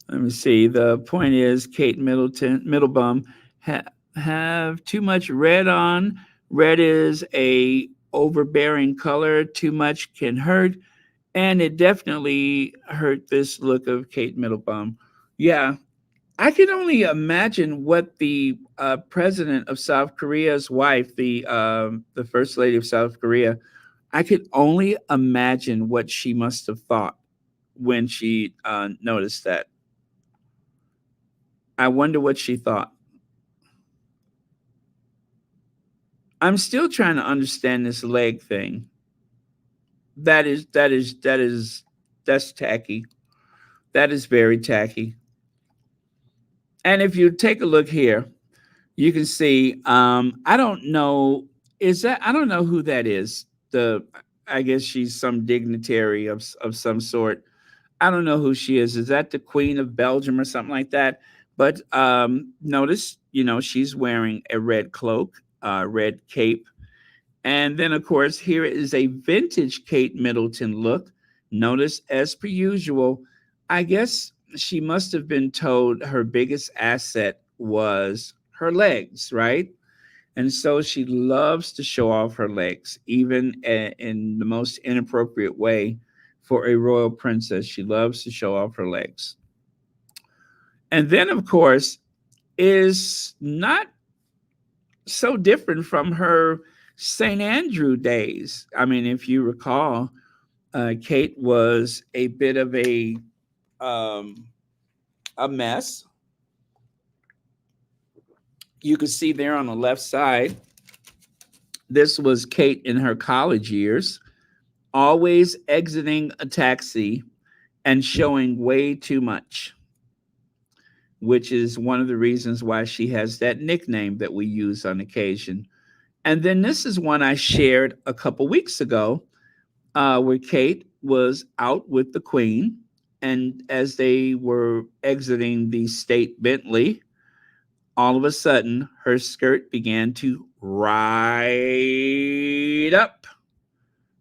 Let me see. The point is, Kate Middleton, Middlebum, have too much red on. Red is a overbearing color. Too much can hurt, and it definitely hurt this look of Kate Middlebum. Yeah, I can only imagine what the president of South Korea's wife, the first lady of South Korea, I could only imagine what she must have thought when she noticed that. I wonder what she thought. I'm still trying to understand this leg thing. That's tacky. That is very tacky. And if you take a look here, you can see. I don't know. Is that I don't know who that is. The I guess she's some dignitary of some sort. I don't know who she is. Is that the Queen of Belgium or something like that? But notice, she's wearing a red cloak, red cape. And then, of course, here is a vintage Kate Middleton look. Notice, as per usual, I guess she must have been told her biggest asset was her legs, right? And so she loves to show off her legs, even in the most inappropriate way for a royal princess. She loves to show off her legs. And then, of course, is not so different from her St. Andrew days. I mean, if you recall, Kate was a bit of um, a mess. You can see there on the left side, this was Kate in her college years, always exiting a taxi and showing way too much, which is one of the reasons why she has that nickname that we use on occasion. And then this is one I shared a couple weeks ago, where Kate was out with the Queen. And as they were exiting the state Bentley, all of a sudden her skirt began to ride up.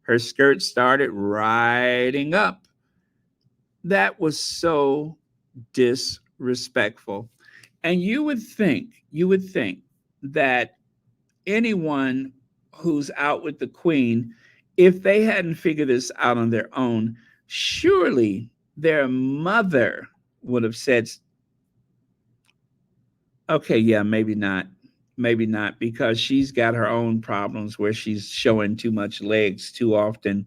Her skirt started riding up. That was so disrespectful. And you would think that anyone who's out with the Queen, if they hadn't figured this out on their own, surely their mother would have said, okay, yeah, maybe not. Maybe not, because she's got her own problems where she's showing too much legs too often.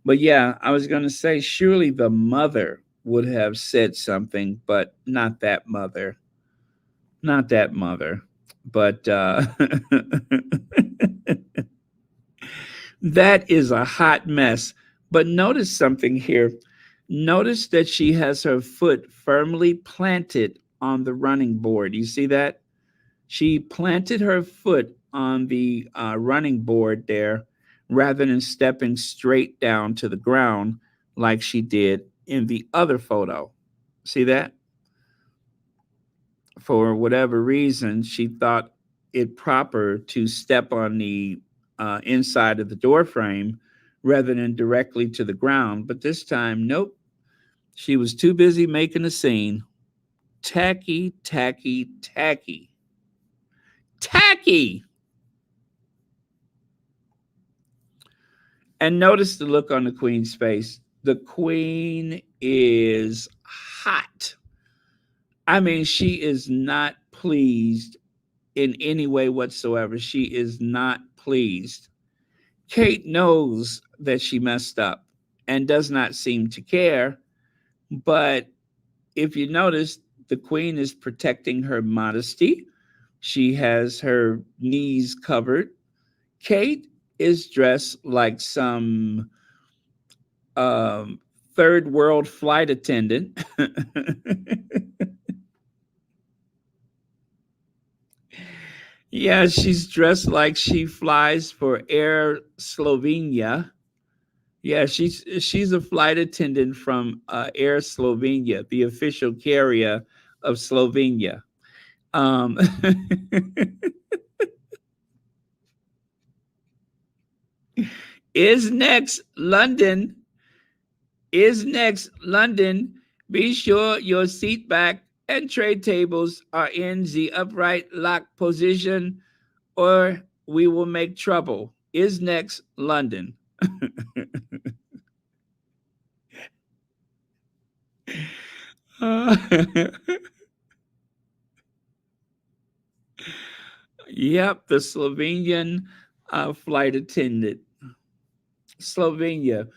But yeah, I was going to say, surely the mother would have said something, but not that mother. Not that mother. But that is a hot mess. But notice something here. Notice that she has her foot firmly planted on the running board. You see that? She planted her foot on the running board there rather than stepping straight down to the ground like she did in the other photo. See that? For whatever reason, she thought it proper to step on the inside of the door frame rather than directly to the ground. But this time, nope. She was too busy making a scene. Tacky, tacky, tacky. Tacky! And notice the look on the Queen's face. The queen is hot. I mean, she is not pleased in any way whatsoever. She is not pleased. Kate knows that she messed up and does not seem to care. But if you notice, the queen is protecting her modesty. She has her knees covered. Kate is dressed like some um, third world flight attendant. Yeah, she's dressed like she flies for Air Slovenia. Yeah, she's a flight attendant from Air Slovenia, the official carrier of Slovenia. Um, is next London. Is next London. Be sure your seat back and tray tables are in the upright lock position, or we will make trouble. Is next London. Uh, yep, the Slovenian flight attendant. Slovenia.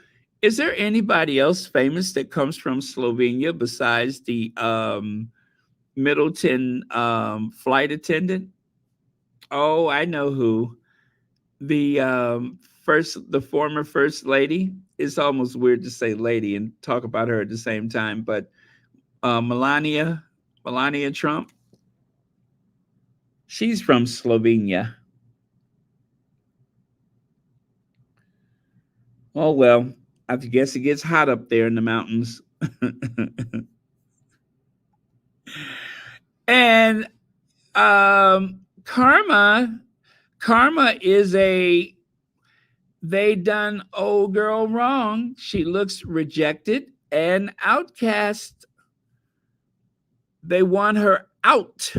Is there anybody else famous that comes from Slovenia besides the Middleton flight attendant? Oh, I know who. The former first lady. It's almost weird to say lady and talk about her at the same time, but Melania Trump. She's from Slovenia. Oh well, I guess it gets hot up there in the mountains. And Karma is a they done old girl wrong. She looks rejected and outcast. They want her out.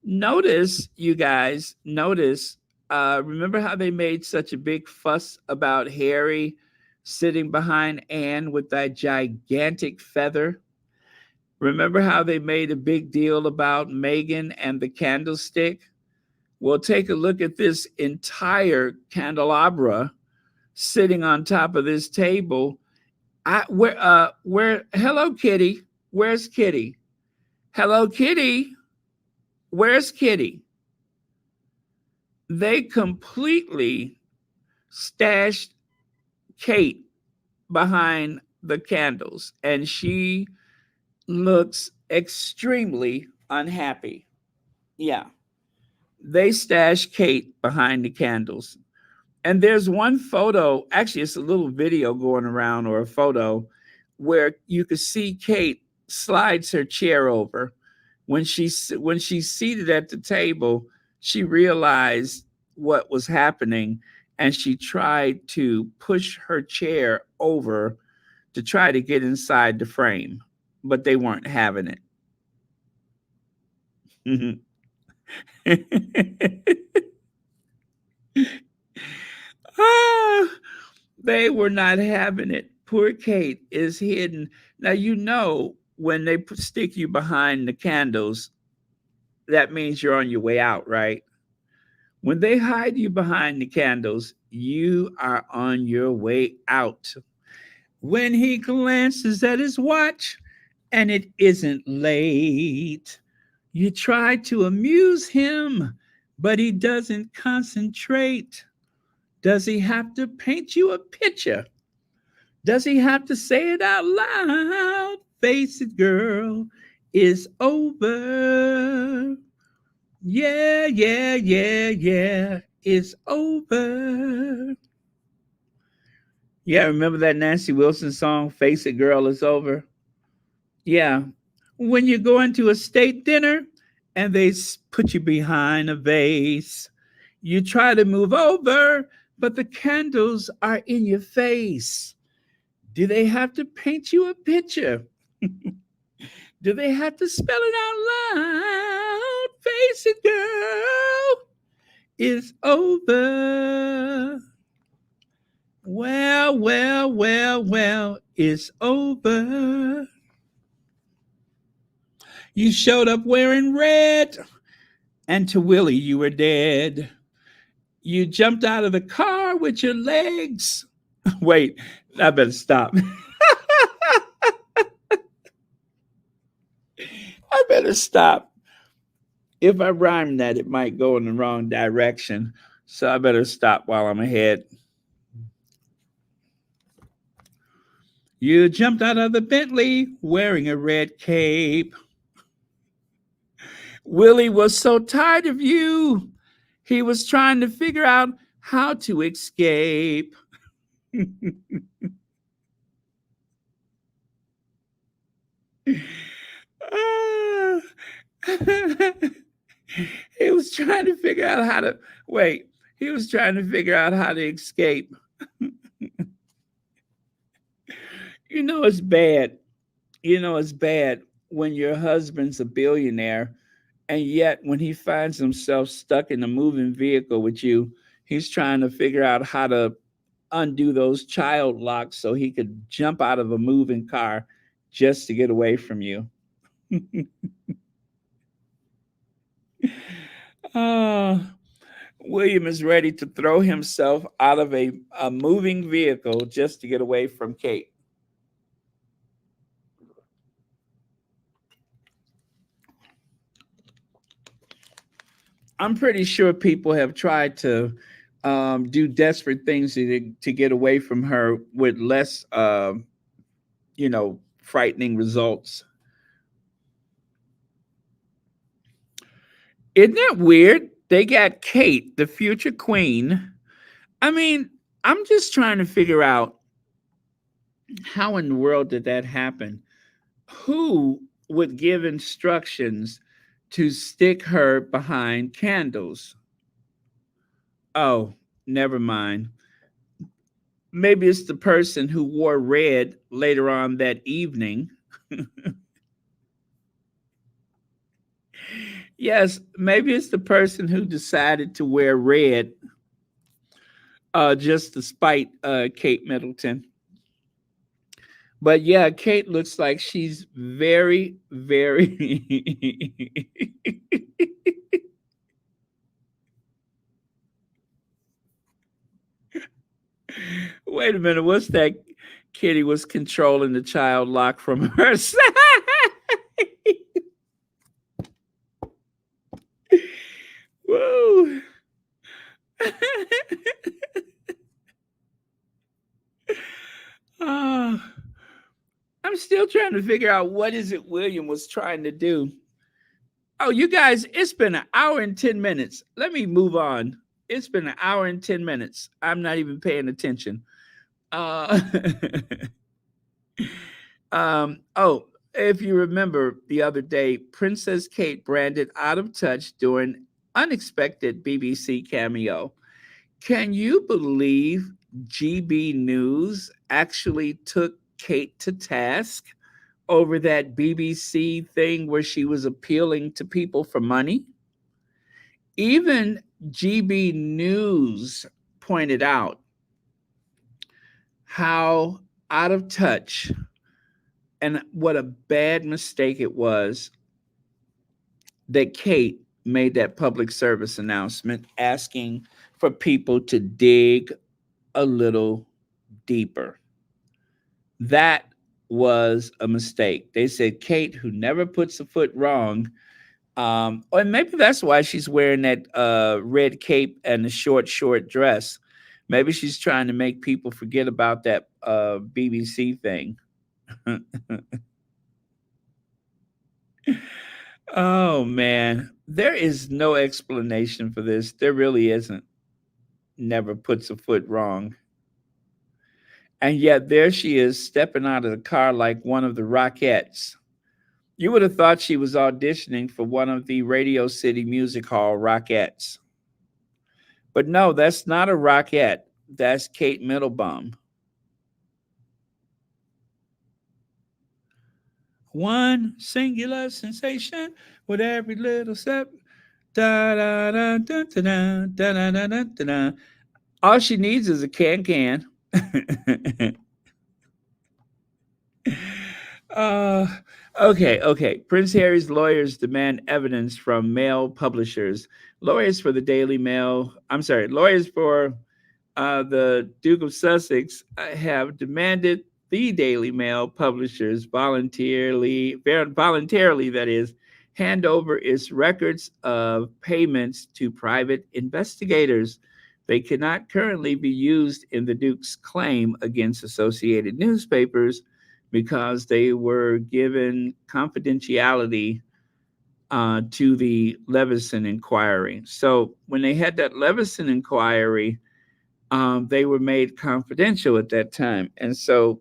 Notice, you guys, notice, remember how they made such a big fuss about Harry sitting behind Anne with that gigantic feather? Remember how they made a big deal about Meghan and the candlestick? Well, take a look at this entire candelabra sitting on top of this table. Hello Kitty. Where's Kitty? Hello Kitty. Where's Kitty? They completely stashed Kate behind the candles, and she looks extremely unhappy. Yeah. They stashed Kate behind the candles. And there's one photo, actually, it's a little video going around or a photo where you could see Kate slides her chair over. When she's seated at the table, she realized what was happening and she tried to push her chair over to try to get inside the frame, but they weren't having it. Ah, they were not having it. Poor Kate is hidden. Now, when they stick you behind the candles, that means you're on your way out, right? When they hide you behind the candles, you are on your way out. When he glances at his watch and it isn't late, you try to amuse him, but he doesn't concentrate. Does he have to paint you a picture? Does he have to say it out loud? Face it, girl, it's over. Yeah, yeah, yeah, yeah, it's over. Yeah, remember that Nancy Wilson song, Face It, Girl, It's Over? Yeah. When you go into a state dinner and they put you behind a vase, you try to move over, but the candles are in your face. Do they have to paint you a picture? Do they have to spell it out loud? Face it, girl, it's over. Well, well, well, well, it's over. You showed up wearing red, and to Willie, you were dead. You jumped out of the car with your legs. Wait, I better stop. I better stop. If I rhyme that, it might go in the wrong direction. So I better stop while I'm ahead. You jumped out of the Bentley wearing a red cape. Willie was so tired of you. He was trying to figure out how to escape. Ah. He was trying to figure out how to wait. He was trying to figure out how to escape. You know it's bad. You know it's bad when your husband's a billionaire and yet when he finds himself stuck in a moving vehicle with you, he's trying to figure out how to undo those child locks so he could jump out of a moving car just to get away from you. uh, William is ready to throw himself out of a moving vehicle just to get away from Kate. I'm pretty sure people have tried to do desperate things to get away from her with less, frightening results. Isn't that weird? They got Kate, the future queen. I mean, I'm just trying to figure out how in the world did that happen? Who would give instructions to stick her behind candles? Oh, never mind. Maybe it's the person who wore red later on that evening. Yes, maybe it's the person who decided to wear red just to spite Kate Middleton. But yeah, Kate looks like she's very, very. Wait a minute, what's that? Kitty was controlling the child lock from her side. Woo! Ah, I'm still trying to figure out what is it William was trying to do. Oh, you guys, it's been an hour and 10 minutes. Let me move on. It's been an hour and 10 minutes. I'm not even paying attention. Uh, oh, if you remember the other day, Princess Kate branded out of touch during unexpected BBC cameo. Can you believe GB News actually took Kate to task over that BBC thing where she was appealing to people for money? Even GB News pointed out how out of touch and what a bad mistake it was that Kate made that public service announcement asking for people to dig a little deeper. That was a mistake. They said Kate, who never puts a foot wrong, or maybe that's why she's wearing that red cape and the short dress. Maybe she's trying to make people forget about that BBC thing. Oh man, there is no explanation for this. There really isn't. Never puts a foot wrong. And yet there she is stepping out of the car like one of the Rockettes. You would have thought she was auditioning for one of the Radio City Music Hall Rockettes. But no, that's not a Rockette. That's Kate Middlebaum. One singular sensation with every little step. Da da da da da da da da da da da. All she needs is a can. uh, okay. Prince Harry's lawyers demand evidence from male publishers. Lawyers for the Daily Mail, I'm sorry, lawyers for the Duke of Sussex have demanded the Daily Mail publishers voluntarily, that is, hand over its records of payments to private investigators. They cannot currently be used in the Duke's claim against Associated Newspapers because they were given confidentiality to the Leveson inquiry. So when they had that Leveson inquiry, they were made confidential at that time. And so,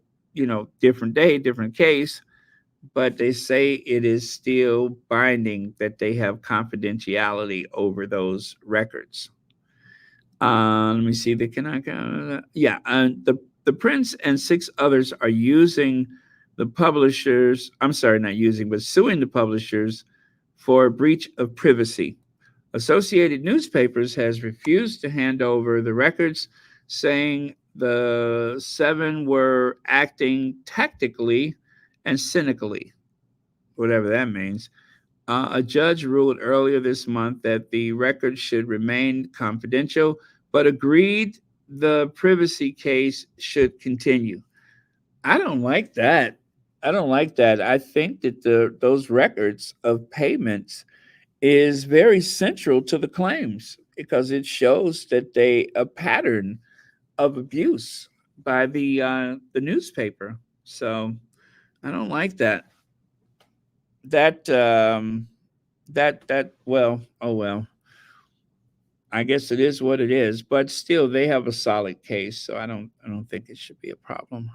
different day, different case, but they say it is still binding that they have confidentiality over those records. Let me see. They cannot. Yeah, the prince and six others are using the publishers. I'm sorry, not using, but suing the publishers for breach of privacy. Associated Newspapers has refused to hand over the records, saying the seven were acting tactically and cynically, whatever that means. A judge ruled earlier this month that the records should remain confidential, but agreed the privacy case should continue. I don't like that. I don't like that. I think that those records of payments is very central to the claims because it shows that they a pattern of abuse by the newspaper. So I don't like that. That that well, oh well. I guess it is what it is, but still they have a solid case, so I don't think it should be a problem.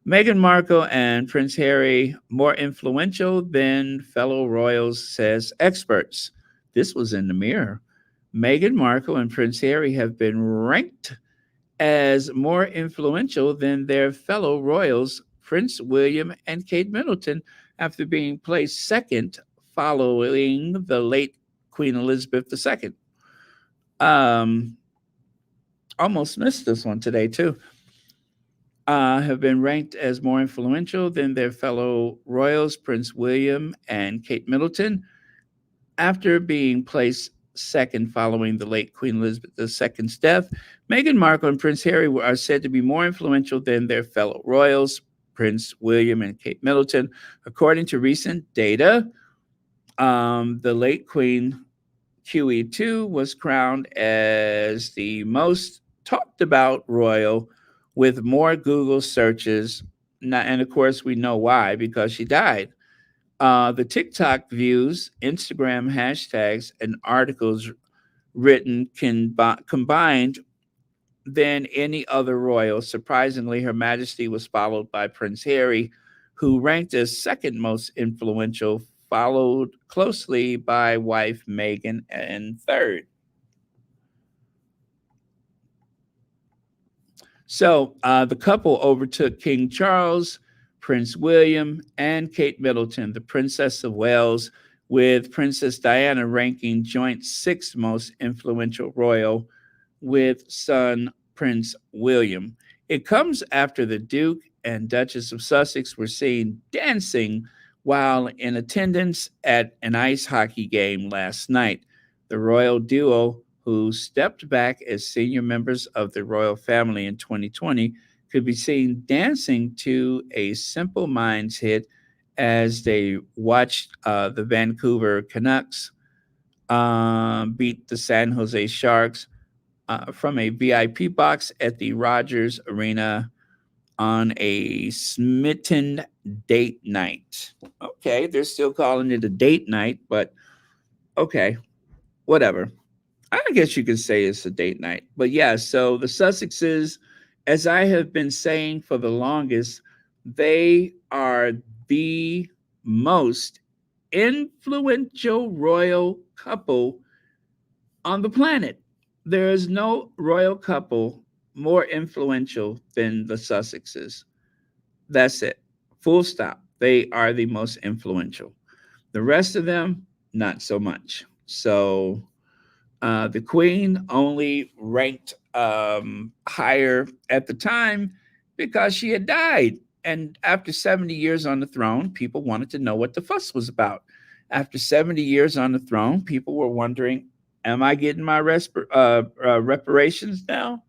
Meghan Markle and Prince Harry more influential than fellow royals, says experts. This was in the Mirror. Meghan Markle and Prince Harry have been ranked as more influential than their fellow royals, Prince William and Kate Middleton, after being placed second following the late Queen Elizabeth II. Um, Almost missed this one today, too. Have been ranked as more influential than their fellow royals, Prince William and Kate Middleton, after being placed second following the late Queen Elizabeth II's death. Meghan Markle and Prince Harry are said to be more influential than their fellow royals, Prince William and Kate Middleton. According to recent data, the late Queen QE2 was crowned as the most talked about royal with more Google searches. And of course, we know why, because she died. The TikTok views, Instagram hashtags, and articles written combined than any other royal. Surprisingly, Her Majesty was followed by Prince Harry, who ranked as second most influential, followed closely by wife Meghan and third. So the couple overtook King Charles, Prince William, and Kate Middleton, the Princess of Wales, with Princess Diana ranking joint sixth most influential royal with son Prince William. It comes after the Duke and Duchess of Sussex were seen dancing while in attendance at an ice hockey game last night. The royal duo, who stepped back as senior members of the royal family in 2020, could be seen dancing to a Simple Minds hit as they watched the Vancouver Canucks beat the San Jose Sharks from a VIP box at the Rogers Arena on a smitten date night. Okay, they're still calling it a date night, but okay, whatever. I guess you could say it's a date night. But yeah, so the Sussexes, as I have been saying for the longest, they are the most influential royal couple on the planet. There is no royal couple more influential than the Sussexes. That's it. Full stop. They are the most influential. The rest of them, not so much. So The Queen only ranked higher at the time because she had died. And after 70 years on the throne, people wanted to know what the fuss was about. After 70 years on the throne, people were wondering, am I getting my reparations now?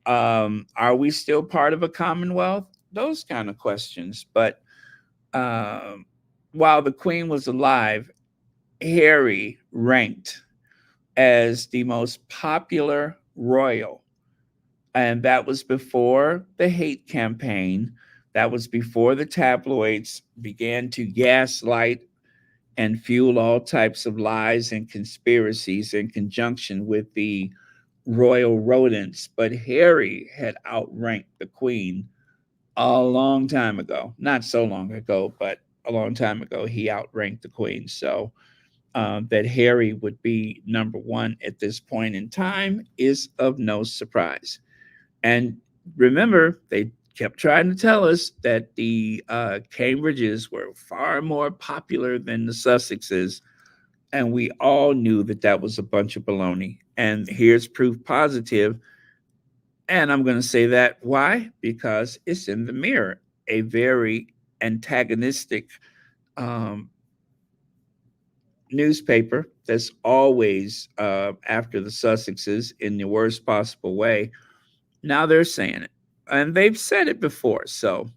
Are we still part of a commonwealth? Those kind of questions. But um, while the Queen was alive, Harry ranked as the most popular royal. And that was before the hate campaign. That was before the tabloids began to gaslight and fuel all types of lies and conspiracies in conjunction with the royal rodents. But Harry had outranked the Queen a long time ago. Not so long ago, but a long time ago, he outranked the Queen. So that Harry would be number one at this point in time is of no surprise. And remember, they kept trying to tell us that the Cambridges were far more popular than the Sussexes. And we all knew that that was a bunch of baloney. And here's proof positive. And I'm going to say that. Why? Because it's in the Mirror, a very antagonistic um, newspaper that's always after the Sussexes in the worst possible way. Now they're saying it, and they've said it before. So,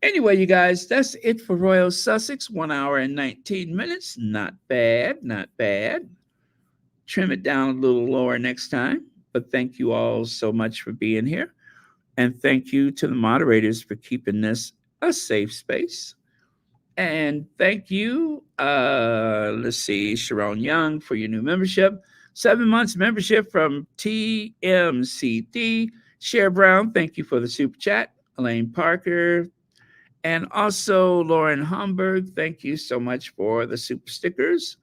anyway, you guys, that's it for Royal Sussex. 1 hour and 19 minutes. Not bad, not bad. Trim it down a little lower next time. But thank you all so much for being here. And thank you to the moderators for keeping this a safe space. And thank you, let's see, Sharon Young, for your new membership. 7 months membership from TMCD. Cher Brown, thank you for the super chat. Elaine Parker. And also Lauren Homburg, thank you so much for the super stickers.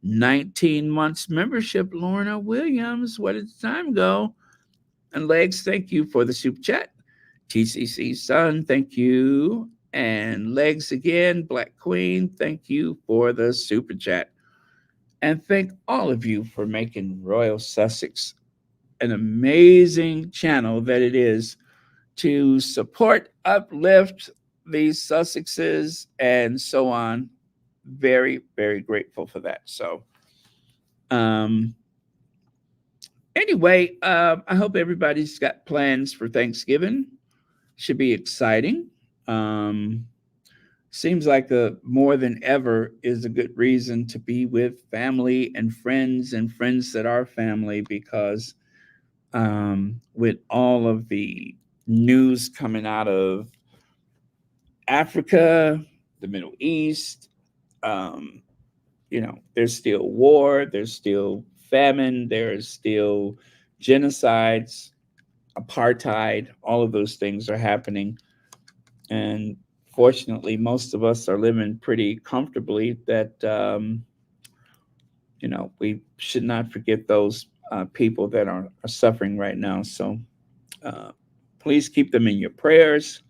19 months membership, Lorna Williams. Where did the time go? And Legs, thank you for the super chat. TCC Sun, thank you. And Legs again, Black Queen, thank you for the super chat. And thank all of you for making Royal Sussex an amazing channel that it is to support, uplift these Sussexes and so on. Very, very grateful for that. So, um, anyway, I hope everybody's got plans for Thanksgiving. Should be exciting. Um, Seems like more than ever is a good reason to be with family and friends that are family because with all of the news coming out of Africa, the Middle East, um, there's still war, there's still famine, there's still genocides, apartheid, all of those things are happening. And fortunately, most of us are living pretty comfortably that, we should not forget those people that are suffering right now. So uh, please keep them in your prayers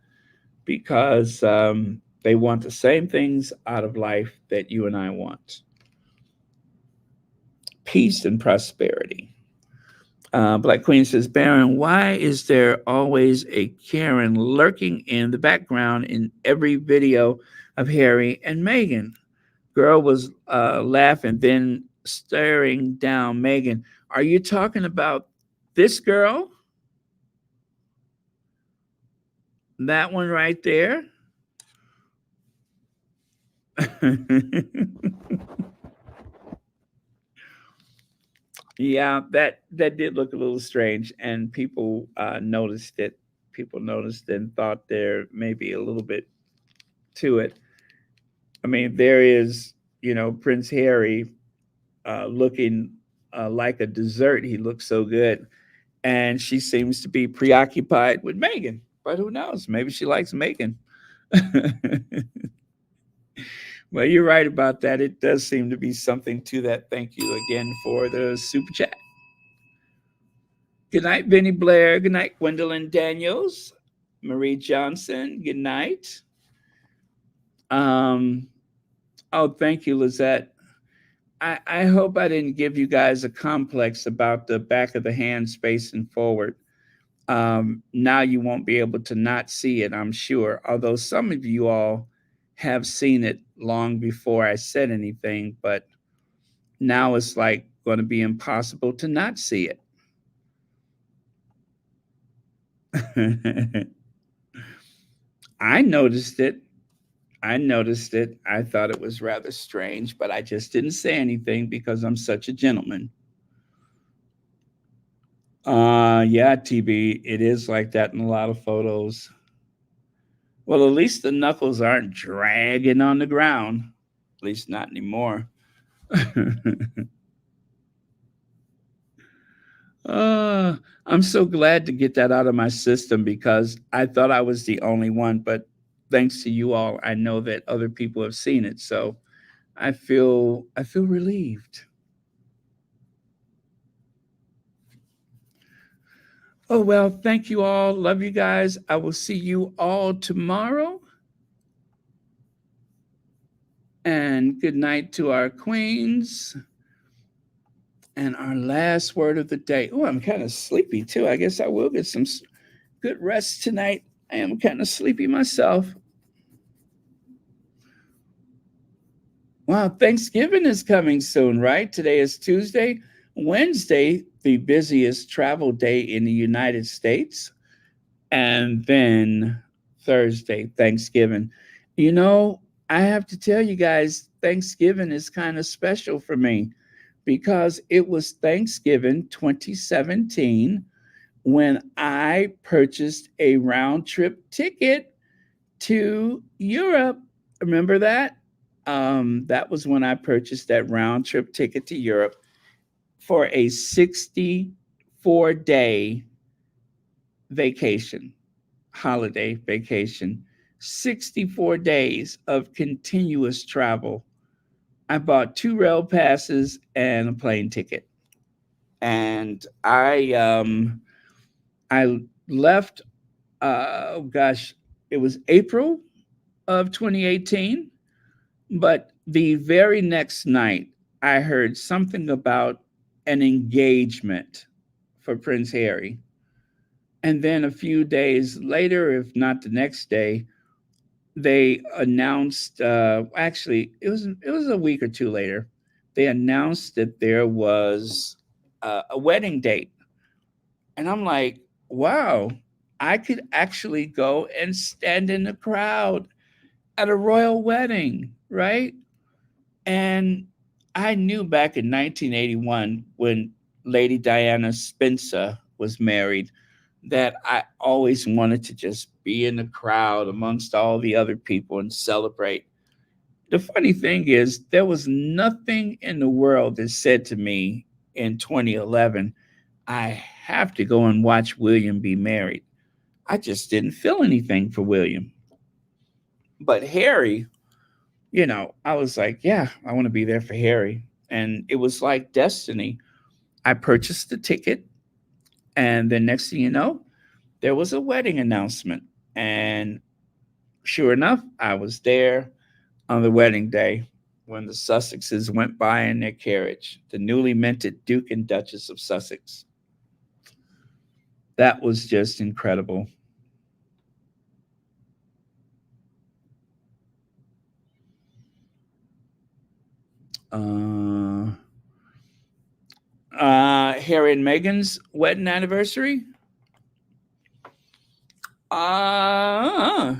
because they want the same things out of life that you and I want: peace and prosperity. Black Queen says, Baron, why is there always a Karen lurking in the background in every video of Harry and Meghan? Girl was laughing, then staring down Meghan. Are you talking about this girl? That one right there? Yeah, that did look a little strange, and people noticed it. People noticed and thought there may be a little bit to it. I mean, there is, Prince Harry looking like a dessert. He looks so good, and she seems to be preoccupied with Meghan. But who knows? Maybe she likes Meghan. Well, you're right about that. It does seem to be something to that. Thank you again for the super chat. Good night, Benny Blair. Good night, Gwendolyn Daniels. Marie Johnson. Good night. Um, oh, thank you, Lizette. I hope I didn't give you guys a complex about the back of the hand spacing forward. Now you won't be able to not see it, I'm sure. Although some of you all have seen it long before I said anything, but now it's like going to be impossible to not see it. I noticed it. I noticed it. I thought it was rather strange, but I just didn't say anything because I'm such a gentleman. Yeah, TB, it is like that in a lot of photos. Well, at least the knuckles aren't dragging on the ground. At least not anymore. uh, I'm so glad to get that out of my system because I thought I was the only one, but thanks to you all, I know that other people have seen it. So I feel relieved. Oh well, thank you all. Love you guys. I will see you all tomorrow. And good night to our queens. And our last word of the day. Oh, I'm kind of sleepy too. I guess I will get some good rest tonight. I am kind of sleepy myself. Wow, Thanksgiving is coming soon, right? Today is Tuesday. Wednesday, the busiest travel day in the United States. And then Thursday, Thanksgiving. You know, I have to tell you guys, Thanksgiving is kind of special for me because it was Thanksgiving 2017 when I purchased a round trip ticket to Europe. Remember that? That was when I purchased that round trip ticket to Europe for a 64-day vacation, holiday vacation, 64 days of continuous travel. I bought two rail passes and a plane ticket. And I left oh gosh, it was April of 2018, but the very next night I heard something about an engagement for Prince Harry. And then a few days later, if not the next day, they announced actually it was a week or two later, they announced that there was a wedding date. And I'm like, wow, I could actually go and stand in the crowd at a royal wedding, right? And I knew back in 1981 when Lady Diana Spencer was married that I always wanted to just be in the crowd amongst all the other people and celebrate. The funny thing is, there was nothing in the world that said to me in 2011, I have to go and watch William be married. I just didn't feel anything for William. But Harry, I was like, yeah, I want to be there for Harry. And it was like destiny. I purchased the ticket, and the next thing you know, there was a wedding announcement. And sure enough, I was there on the wedding day when the Sussexes went by in their carriage, the newly minted Duke and Duchess of Sussex. That was just incredible. Uh, Harry and Meghan's wedding anniversary. Uh,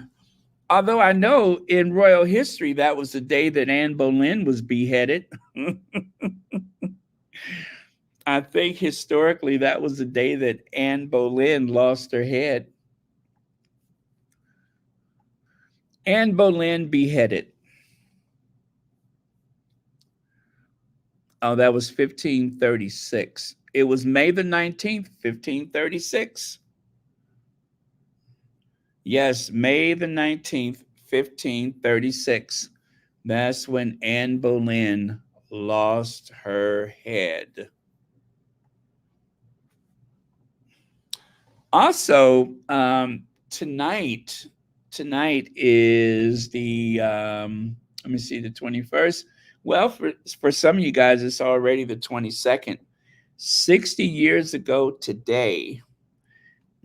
Although I know in royal history that was the day that Anne Boleyn was beheaded. I think historically that was the day that Anne Boleyn lost her head. Anne Boleyn beheaded. Oh, that was 1536. It was May the 19th, 1536. Yes, May the 19th, 1536. That's when Anne Boleyn lost her head. Also, tonight is the let me see, the 21st. Well, for some of you guys, it's already the 22nd. 60 years ago today,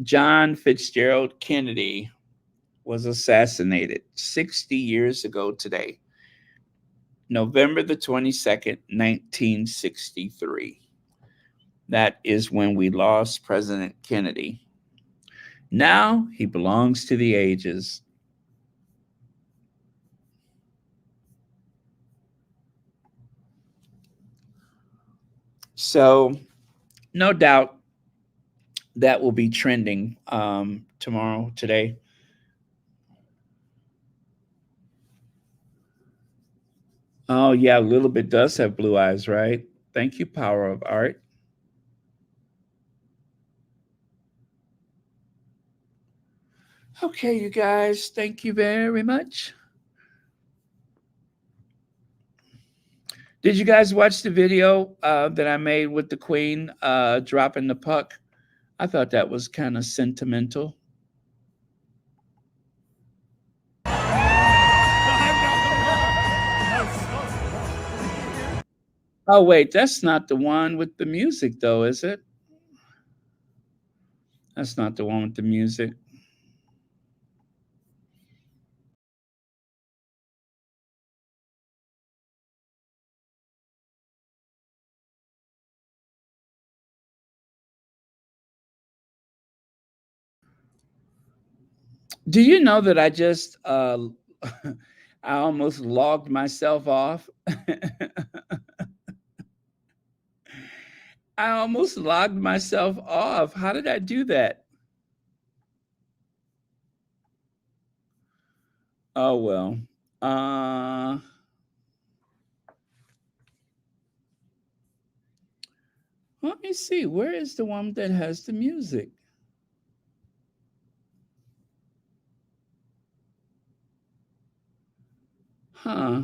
John Fitzgerald Kennedy was assassinated. 60 years ago today, November the 22nd, 1963. That is when we lost President Kennedy. Now he belongs to the ages. So, no doubt that will be trending tomorrow, today. Oh, yeah, a little bit does have blue eyes, right? Thank you, Power of Art. Okay, you guys, thank you very much. Did you guys watch the video that I made with the Queen dropping the puck? I thought that was kind of sentimental. Oh, wait, that's not the one with the music, though, is it? That's not the one with the music. Do you know that I just I almost logged myself off? I almost logged myself off. How did I do that? Oh well. Uh Let me see. Where is the one that has the music? Huh.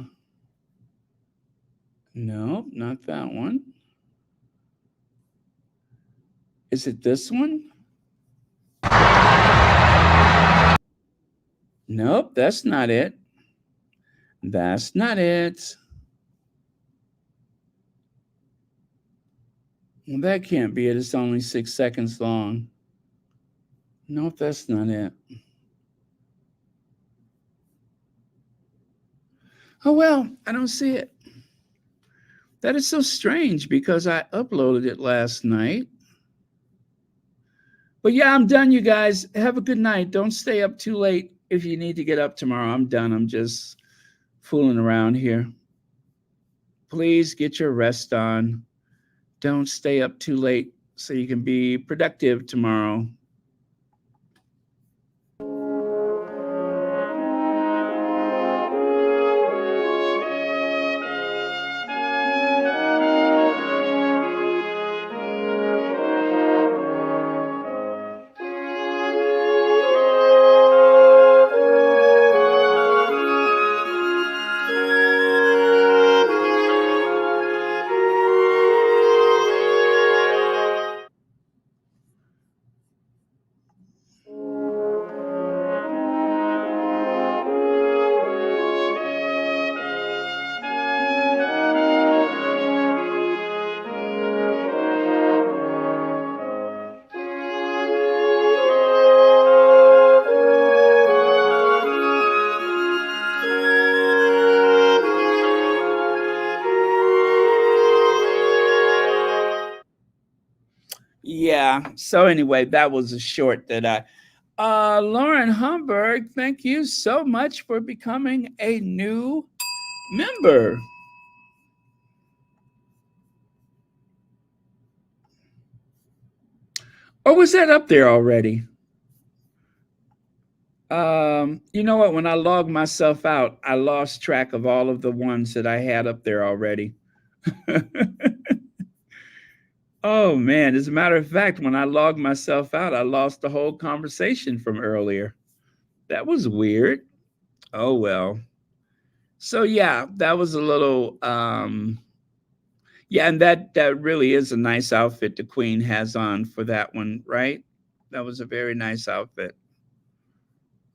No, not that one. Is it this one? Nope, that's not it. That's not it. Well, that can't be it. It's only 6 seconds long. Nope, that's not it. Oh well, I don't see it. That is so strange because I uploaded it last night. But yeah, I'm done, you guys. Have a good night. Don't stay up too late if you need to get up tomorrow. I'm done. I'm just fooling around here. Please get your rest on. Don't stay up too late so you can be productive tomorrow. Yeah. So anyway, that was a short that I Lauren Humberg, thank you so much for becoming a new member. Or was that up there already? You know what? When I logged myself out, I lost track of all of the ones that I had up there already. Oh man, as a matter of fact, when I logged myself out, I lost the whole conversation from earlier. That was weird. Oh well. So yeah, that was a little yeah, and that really is a nice outfit the Queen has on for that one, right? That was a very nice outfit.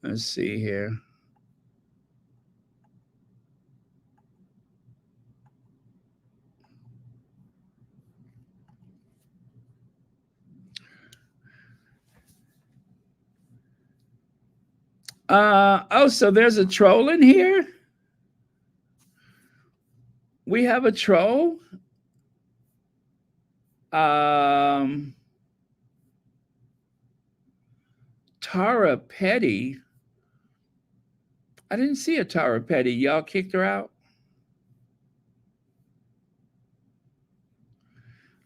Let's see here. Oh, so there's a troll in here? We have a troll? Um, Tara Petty. I didn't see a Tara Petty. Y'all kicked her out?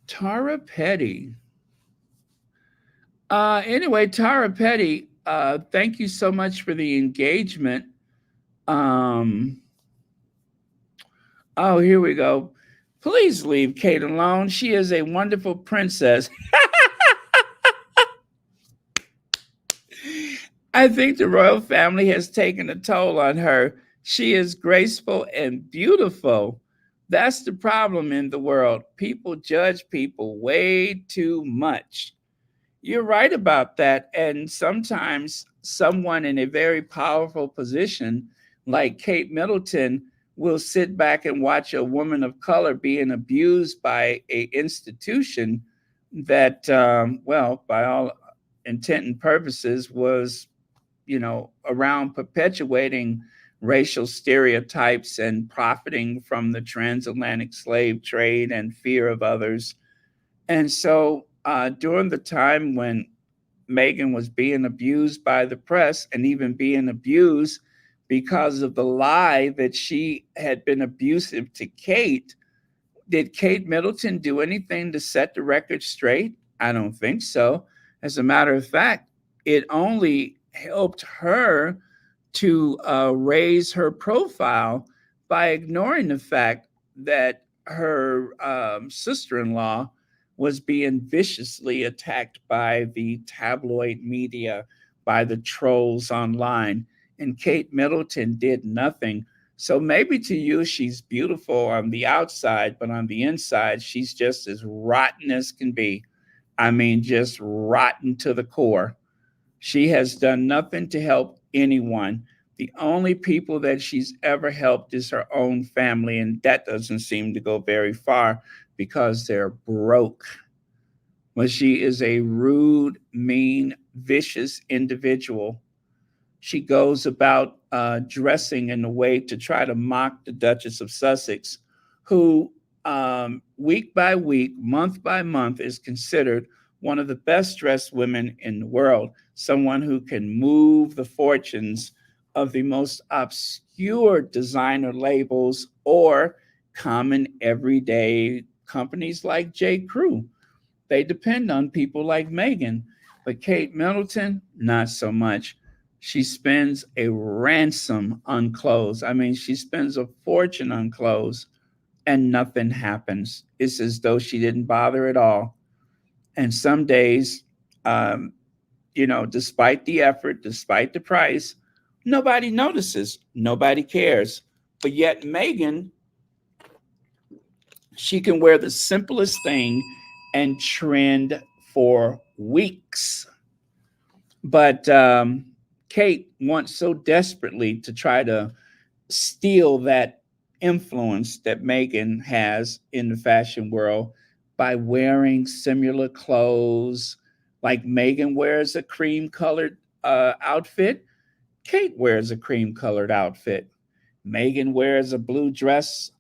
Tara Petty. Anyway, Tara Petty, thank you so much for the engagement. Um, oh, here we go. Please leave Kate alone. She is a wonderful princess. I think the royal family has taken a toll on her. She is graceful and beautiful. That's the problem in the world. People judge people way too much. You're right about that. And sometimes someone in a very powerful position, like Kate Middleton, will sit back and watch a woman of color being abused by a institution that, well, by all intent and purposes, was, around perpetuating racial stereotypes and profiting from the transatlantic slave trade and fear of others. And so during the time when Meghan was being abused by the press and even being abused because of the lie that she had been abusive to Kate, did Kate Middleton do anything to set the record straight? I don't think so. As a matter of fact, it only helped her to raise her profile by ignoring the fact that her sister in law was being viciously attacked by the tabloid media, by the trolls online. And Kate Middleton did nothing. So maybe to you, she's beautiful on the outside, but on the inside, she's just as rotten as can be. I mean, just rotten to the core. She has done nothing to help anyone. The only people that she's ever helped is her own family, and that doesn't seem to go very far because they're broke. But she is a rude, mean, vicious individual. She goes about dressing in a way to try to mock the Duchess of Sussex, who week by week, month by month, is considered one of the best dressed women in the world, someone who can move the fortunes of the most obscure designer labels or common everyday companies like J. Crew. They depend on people like Meghan. But Kate Middleton, not so much. She spends a ransom on clothes. I mean, she spends a fortune on clothes and nothing happens. It's as though she didn't bother at all. And some days, um, despite the effort, despite the price, nobody notices, nobody cares. But yet, Meghan, she can wear the simplest thing and trend for weeks. But Kate wants so desperately to try to steal that influence that Meghan has in the fashion world by wearing similar clothes. Like Meghan wears a cream colored outfit, Kate wears a cream colored outfit. Meghan wears a blue dress,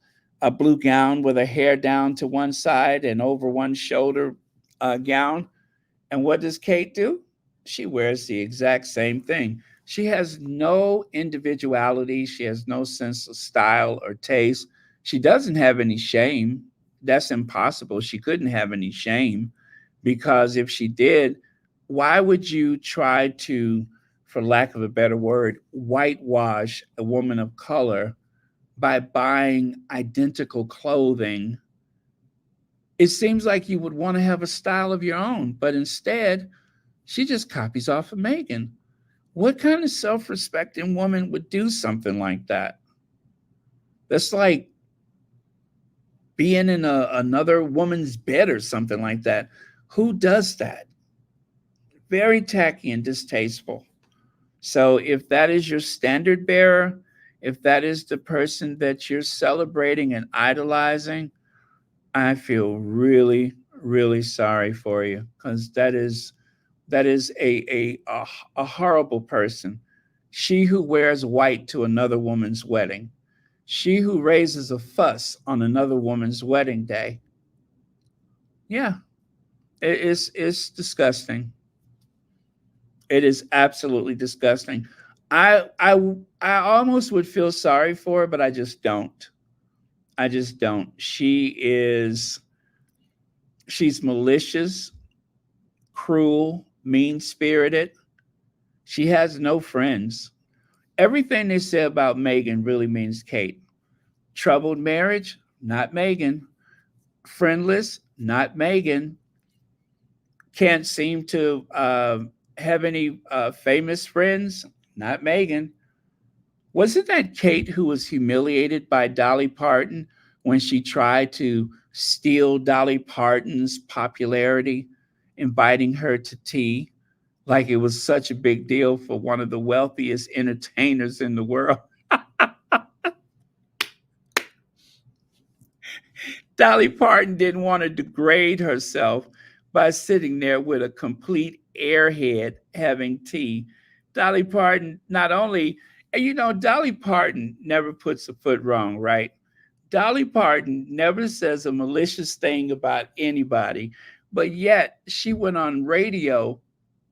a blue gown with her hair down to one side and over one shoulder gown. And what does Kate do? She wears the exact same thing. She has no individuality. She has no sense of style or taste. She doesn't have any shame. That's impossible. She couldn't have any shame because if she did, why would you try to, for lack of a better word, whitewash a woman of color by buying identical clothing? It seems like you would want to have a style of your own, but instead, she just copies off of Meghan. What kind of self respecting woman would do something like that? That's like being in another woman's bed or something like that. Who does that? Very tacky and distasteful. So, if that is your standard bearer, if that is the person that you're celebrating and idolizing, I feel really, really sorry for you because that is a horrible person. she who wears white to another woman's wedding, she who raises a fuss on another woman's wedding day. Yeah, it's disgusting. It is absolutely disgusting. I I I almost would feel sorry for her, but I just don't. I just don't. She's malicious, cruel, mean-spirited. She has no friends. Everything they say about Meghan really means Kate. Troubled marriage, not Meghan. Friendless, not Meghan. Can't seem to have any famous friends, not Meghan. Wasn't that Kate who was humiliated by Dolly Parton when she tried to steal Dolly Parton's popularity, inviting her to tea? Like it was such a big deal for one of the wealthiest entertainers in the world. Dolly Parton didn't want to degrade herself by sitting there with a complete airhead having tea. Dolly Parton not only, and Dolly Parton never puts a foot wrong, right? Dolly Parton never says a malicious thing about anybody, but yet she went on radio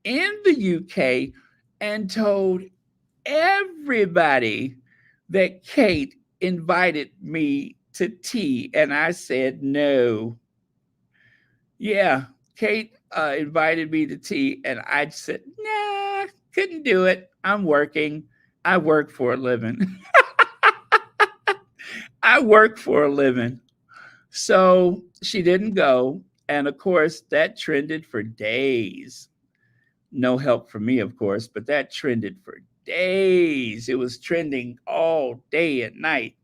in the UK and told everybody that Kate invited me to tea, and I said no. Yeah, Kate invited me to tea, and I said, nah, couldn't do it. I'm working. I work for a living. I work for a living. So she didn't go. And of course, that trended for days. No help from me, of course, but that trended for days. It was trending all day and night.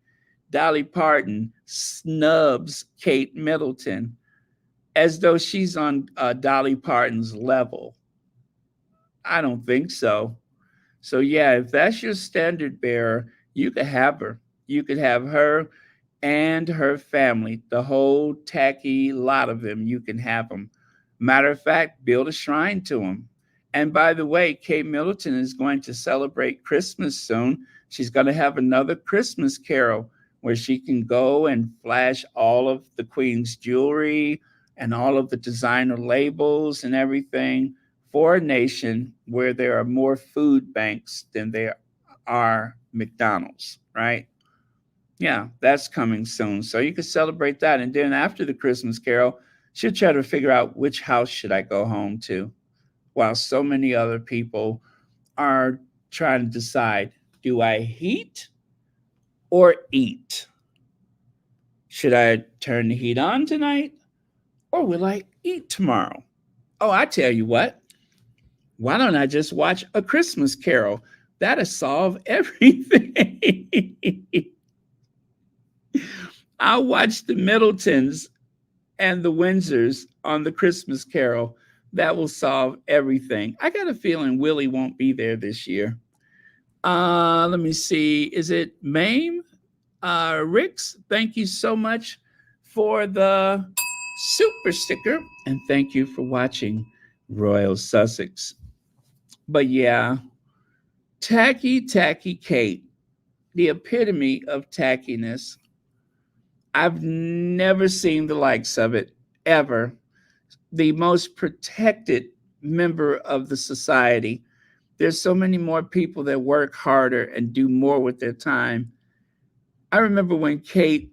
Dolly Parton snubs Kate Middleton as though she's on Dolly Parton's level. I don't think so. So, yeah, if that's your standard bearer, you could have her. You could have her and her family, the whole tacky lot of them. You can have them. Matter of fact, build a shrine to them. And by the way, Kate Middleton is going to celebrate Christmas soon. She's going to have another Christmas carol where she can go and flash all of the Queen's jewelry and all of the designer labels and everything for a nation where there are more food banks than there are McDonald's, right? Yeah, that's coming soon. So you can celebrate that. And then after the Christmas carol, she'll try to figure out which house should I go home to, while so many other people are trying to decide, do I heat or eat? Should I turn the heat on tonight or will I eat tomorrow? Oh, I tell you what, why don't I just watch A Christmas Carol? That'll solve everything. I'll watch the Middletons and the Windsors on the Christmas Carol. That will solve everything. I got a feeling Willie won't be there this year. Let me see. Is it Mame? Ricks, thank you so much for the super sticker. And thank you for watching Royal Sussex. But yeah, tacky Kate, the epitome of tackiness. I've never seen the likes of it ever. The most protected member of the society. There's so many more people that work harder and do more with their time. I remember when Kate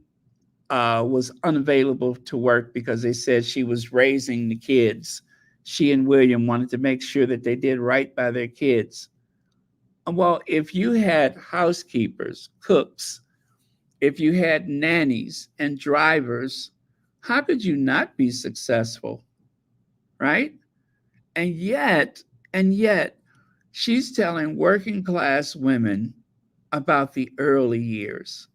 was unavailable to work because they said she was raising the kids. She and William wanted to make sure that they did right by their kids. Well, if you had housekeepers, cooks, if you had nannies and drivers, how could you not be successful? Right? And yet, and yet, she's telling working class women about the early years,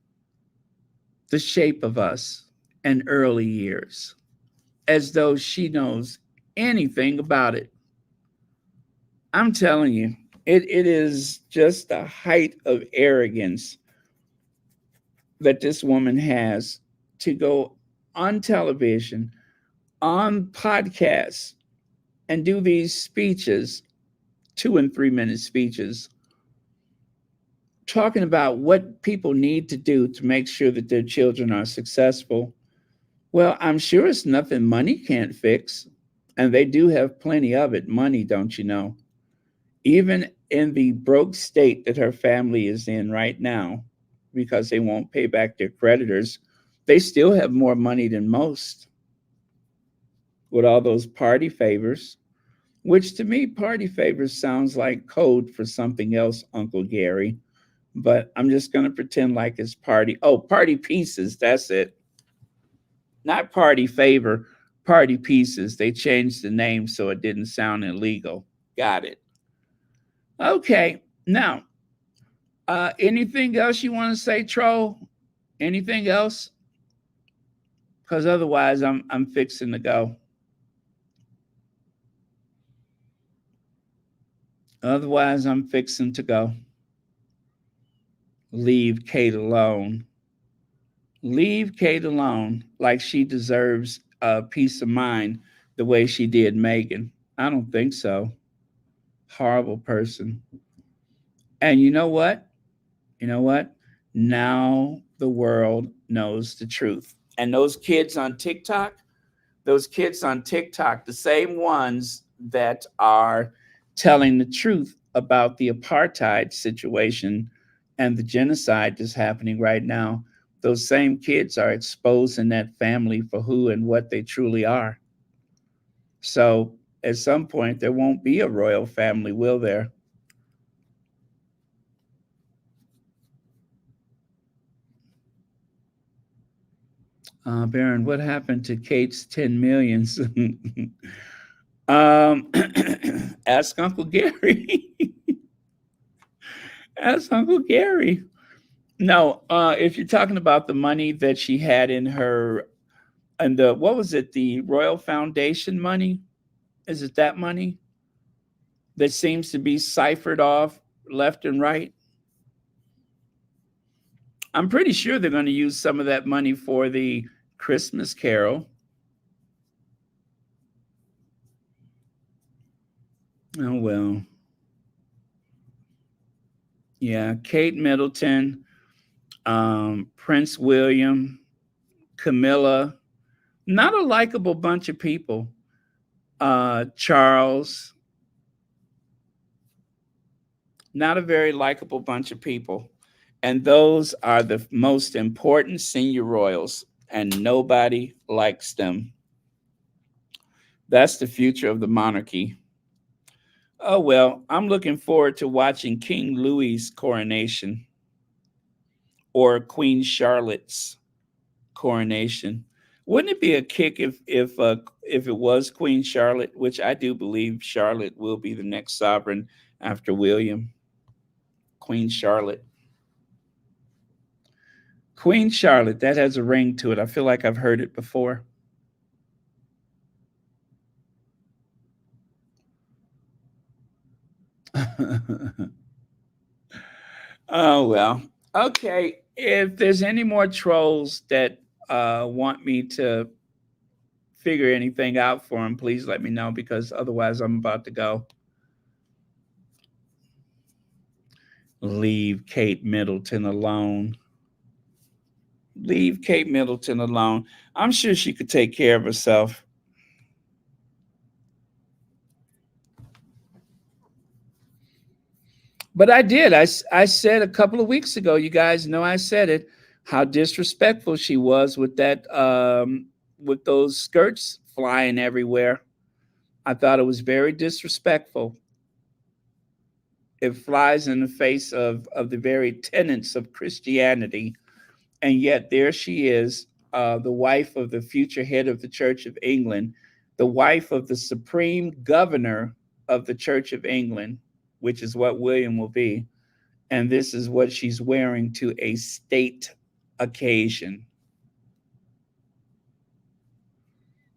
the shape of us and early years, as though she knows anything about it. I'm telling you, it is just the height of arrogance that this woman has to go on television, on podcasts, and do these speeches, 2 and 3 minute speeches, talking about what people need to do to make sure that their children are successful. Well, I'm sure it's nothing money can't fix. And they do have plenty of it. Money, don't you know? Even in the broke state that her family is in right now, because they won't pay back their creditors, they still have more money than most with all those party favors, which to me, party favors sounds like code for something else, Uncle Gary. But I'm just going to pretend like it's party. Oh, party pieces. That's it. Not party favor, party pieces. They changed the name so it didn't sound illegal. Got it. Okay. Now, anything else you want to say, Troll? Anything else? Because otherwise, I'm fixing to go. Otherwise, I'm fixing to go. Leave Kate alone. Leave Kate alone, like she deserves peace of mind the way she did Meghan. I don't think so. Horrible person. And you know what? You know what? Now the world knows the truth. And those kids on TikTok, the same ones that are telling the truth about the apartheid situation and the genocide that's happening right now, those same kids are exposing that family for who and what they truly are. So at some point, there won't be a royal family, will there? Baron, what happened to Kate's 10 millions? um, ask Uncle Gary. ask Uncle Gary. No, if you're talking about the money that she had in her, and the, what was it, the Royal Foundation money? Is it that money that seems to be ciphered off left and right? I'm pretty sure they're going to use some of that money for the Christmas Carol. Oh, well. Yeah, Kate Middleton, Prince William, Camilla, not a likable bunch of people. Charles, not a very likable bunch of people. And those are the most important senior royals, and nobody likes them. That's the future of the monarchy. Oh, well, I'm looking forward to watching King Louis's coronation or Queen Charlotte's coronation. Wouldn't it be a kick if it was Queen Charlotte, which I do believe Charlotte will be the next sovereign after William? Queen Charlotte. Queen Charlotte, that has a ring to it. I feel like I've heard it before. Oh, well. Okay. If there's any more trolls that want me to figure anything out for them, please let me know because otherwise I'm about to go. Leave Kate Middleton alone. Leave Kate Middleton alone. I'm sure she could take care of herself. But I did. I said a couple of weeks ago, you guys know I said it, how disrespectful she was with those skirts flying everywhere. I thought it was very disrespectful. It flies in the face of the very tenets of Christianity. And yet there she is, the wife of the future head of the Church of England, the wife of the supreme governor of the Church of England, which is what William will be. And this is what she's wearing to a state occasion.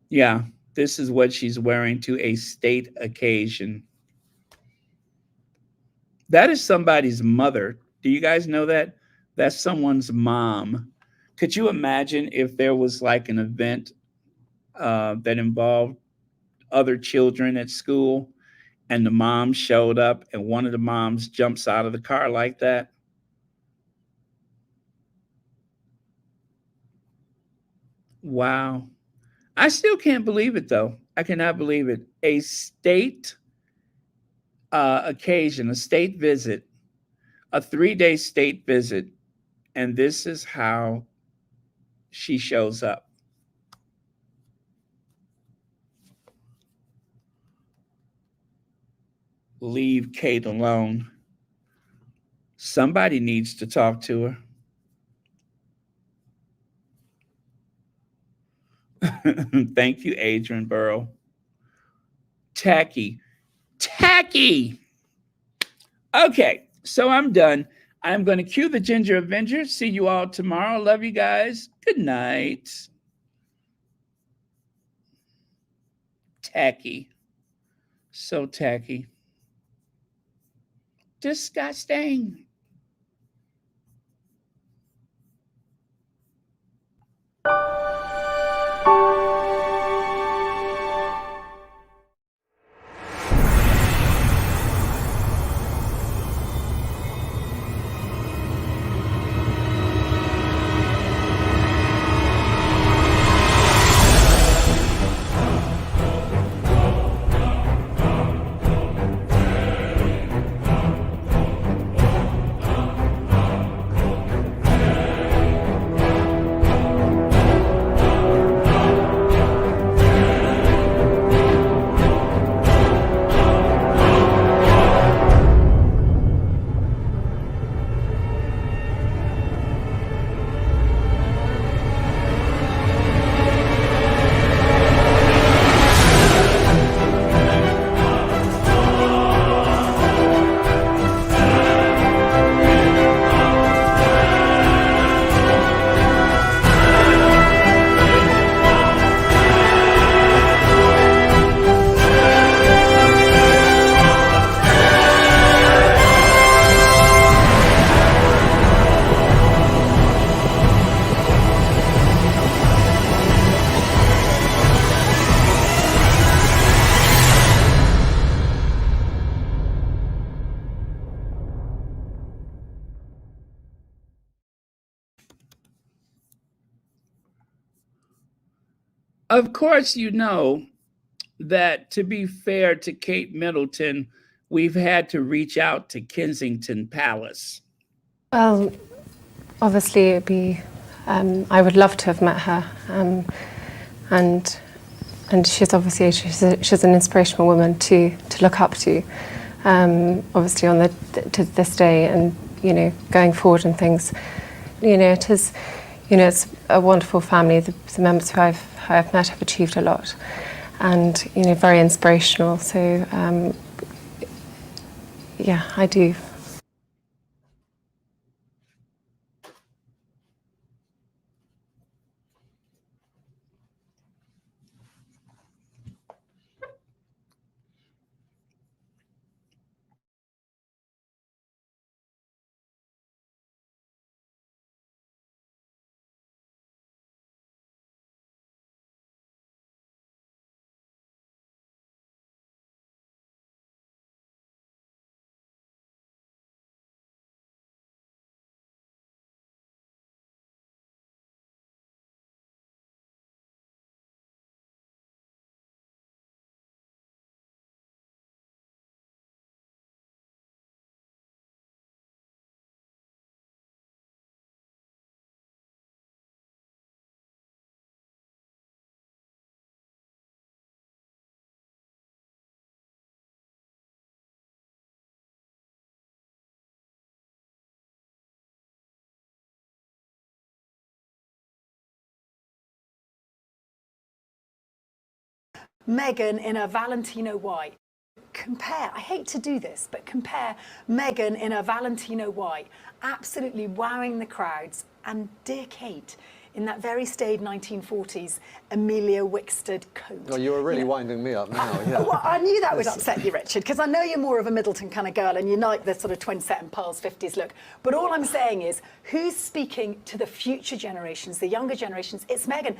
Yeah, this is what she's wearing to a state occasion. That is somebody's mother. Do you guys know that? That's someone's mom. Could you imagine if there was like an event that involved other children at school and the mom showed up and one of the moms jumps out of the car like that? Wow. I still can't believe it, though. I cannot believe it. A state occasion, a state visit, a 3-day state visit, and this is how she shows up. Leave Kate alone. Somebody needs to talk to her. Thank you, Adrian Burrow. Tacky. Tacky. Okay, so I'm done. I'm going to cue the Ginger Avenger. See you all tomorrow. Love you guys. Good night. Tacky. So tacky. Disgusting. Of course, you know that to be fair to Kate Middleton, we've had to reach out to Kensington Palace. Well, obviously, it'd be. I would love to have met her, and she's obviously she's an inspirational woman to look up to. Obviously, to this day, and going forward and things, it is, it's a wonderful family. The members who I've met have achieved a lot, and very inspirational. So, yeah, I do. Meghan in a Valentino white. I hate to do this, but compare Meghan in a Valentino white, absolutely wowing the crowds, and dear Kate in that very staid 1940s Amelia Wickstead coat. Oh, you were really winding me up now. Yeah. Well, I knew that would upset you, Richard, because I know you're more of a Middleton kind of girl and you like the sort of twin set and pearls 50s look. But all I'm saying is, who's speaking to the future generations, the younger generations? It's Meghan.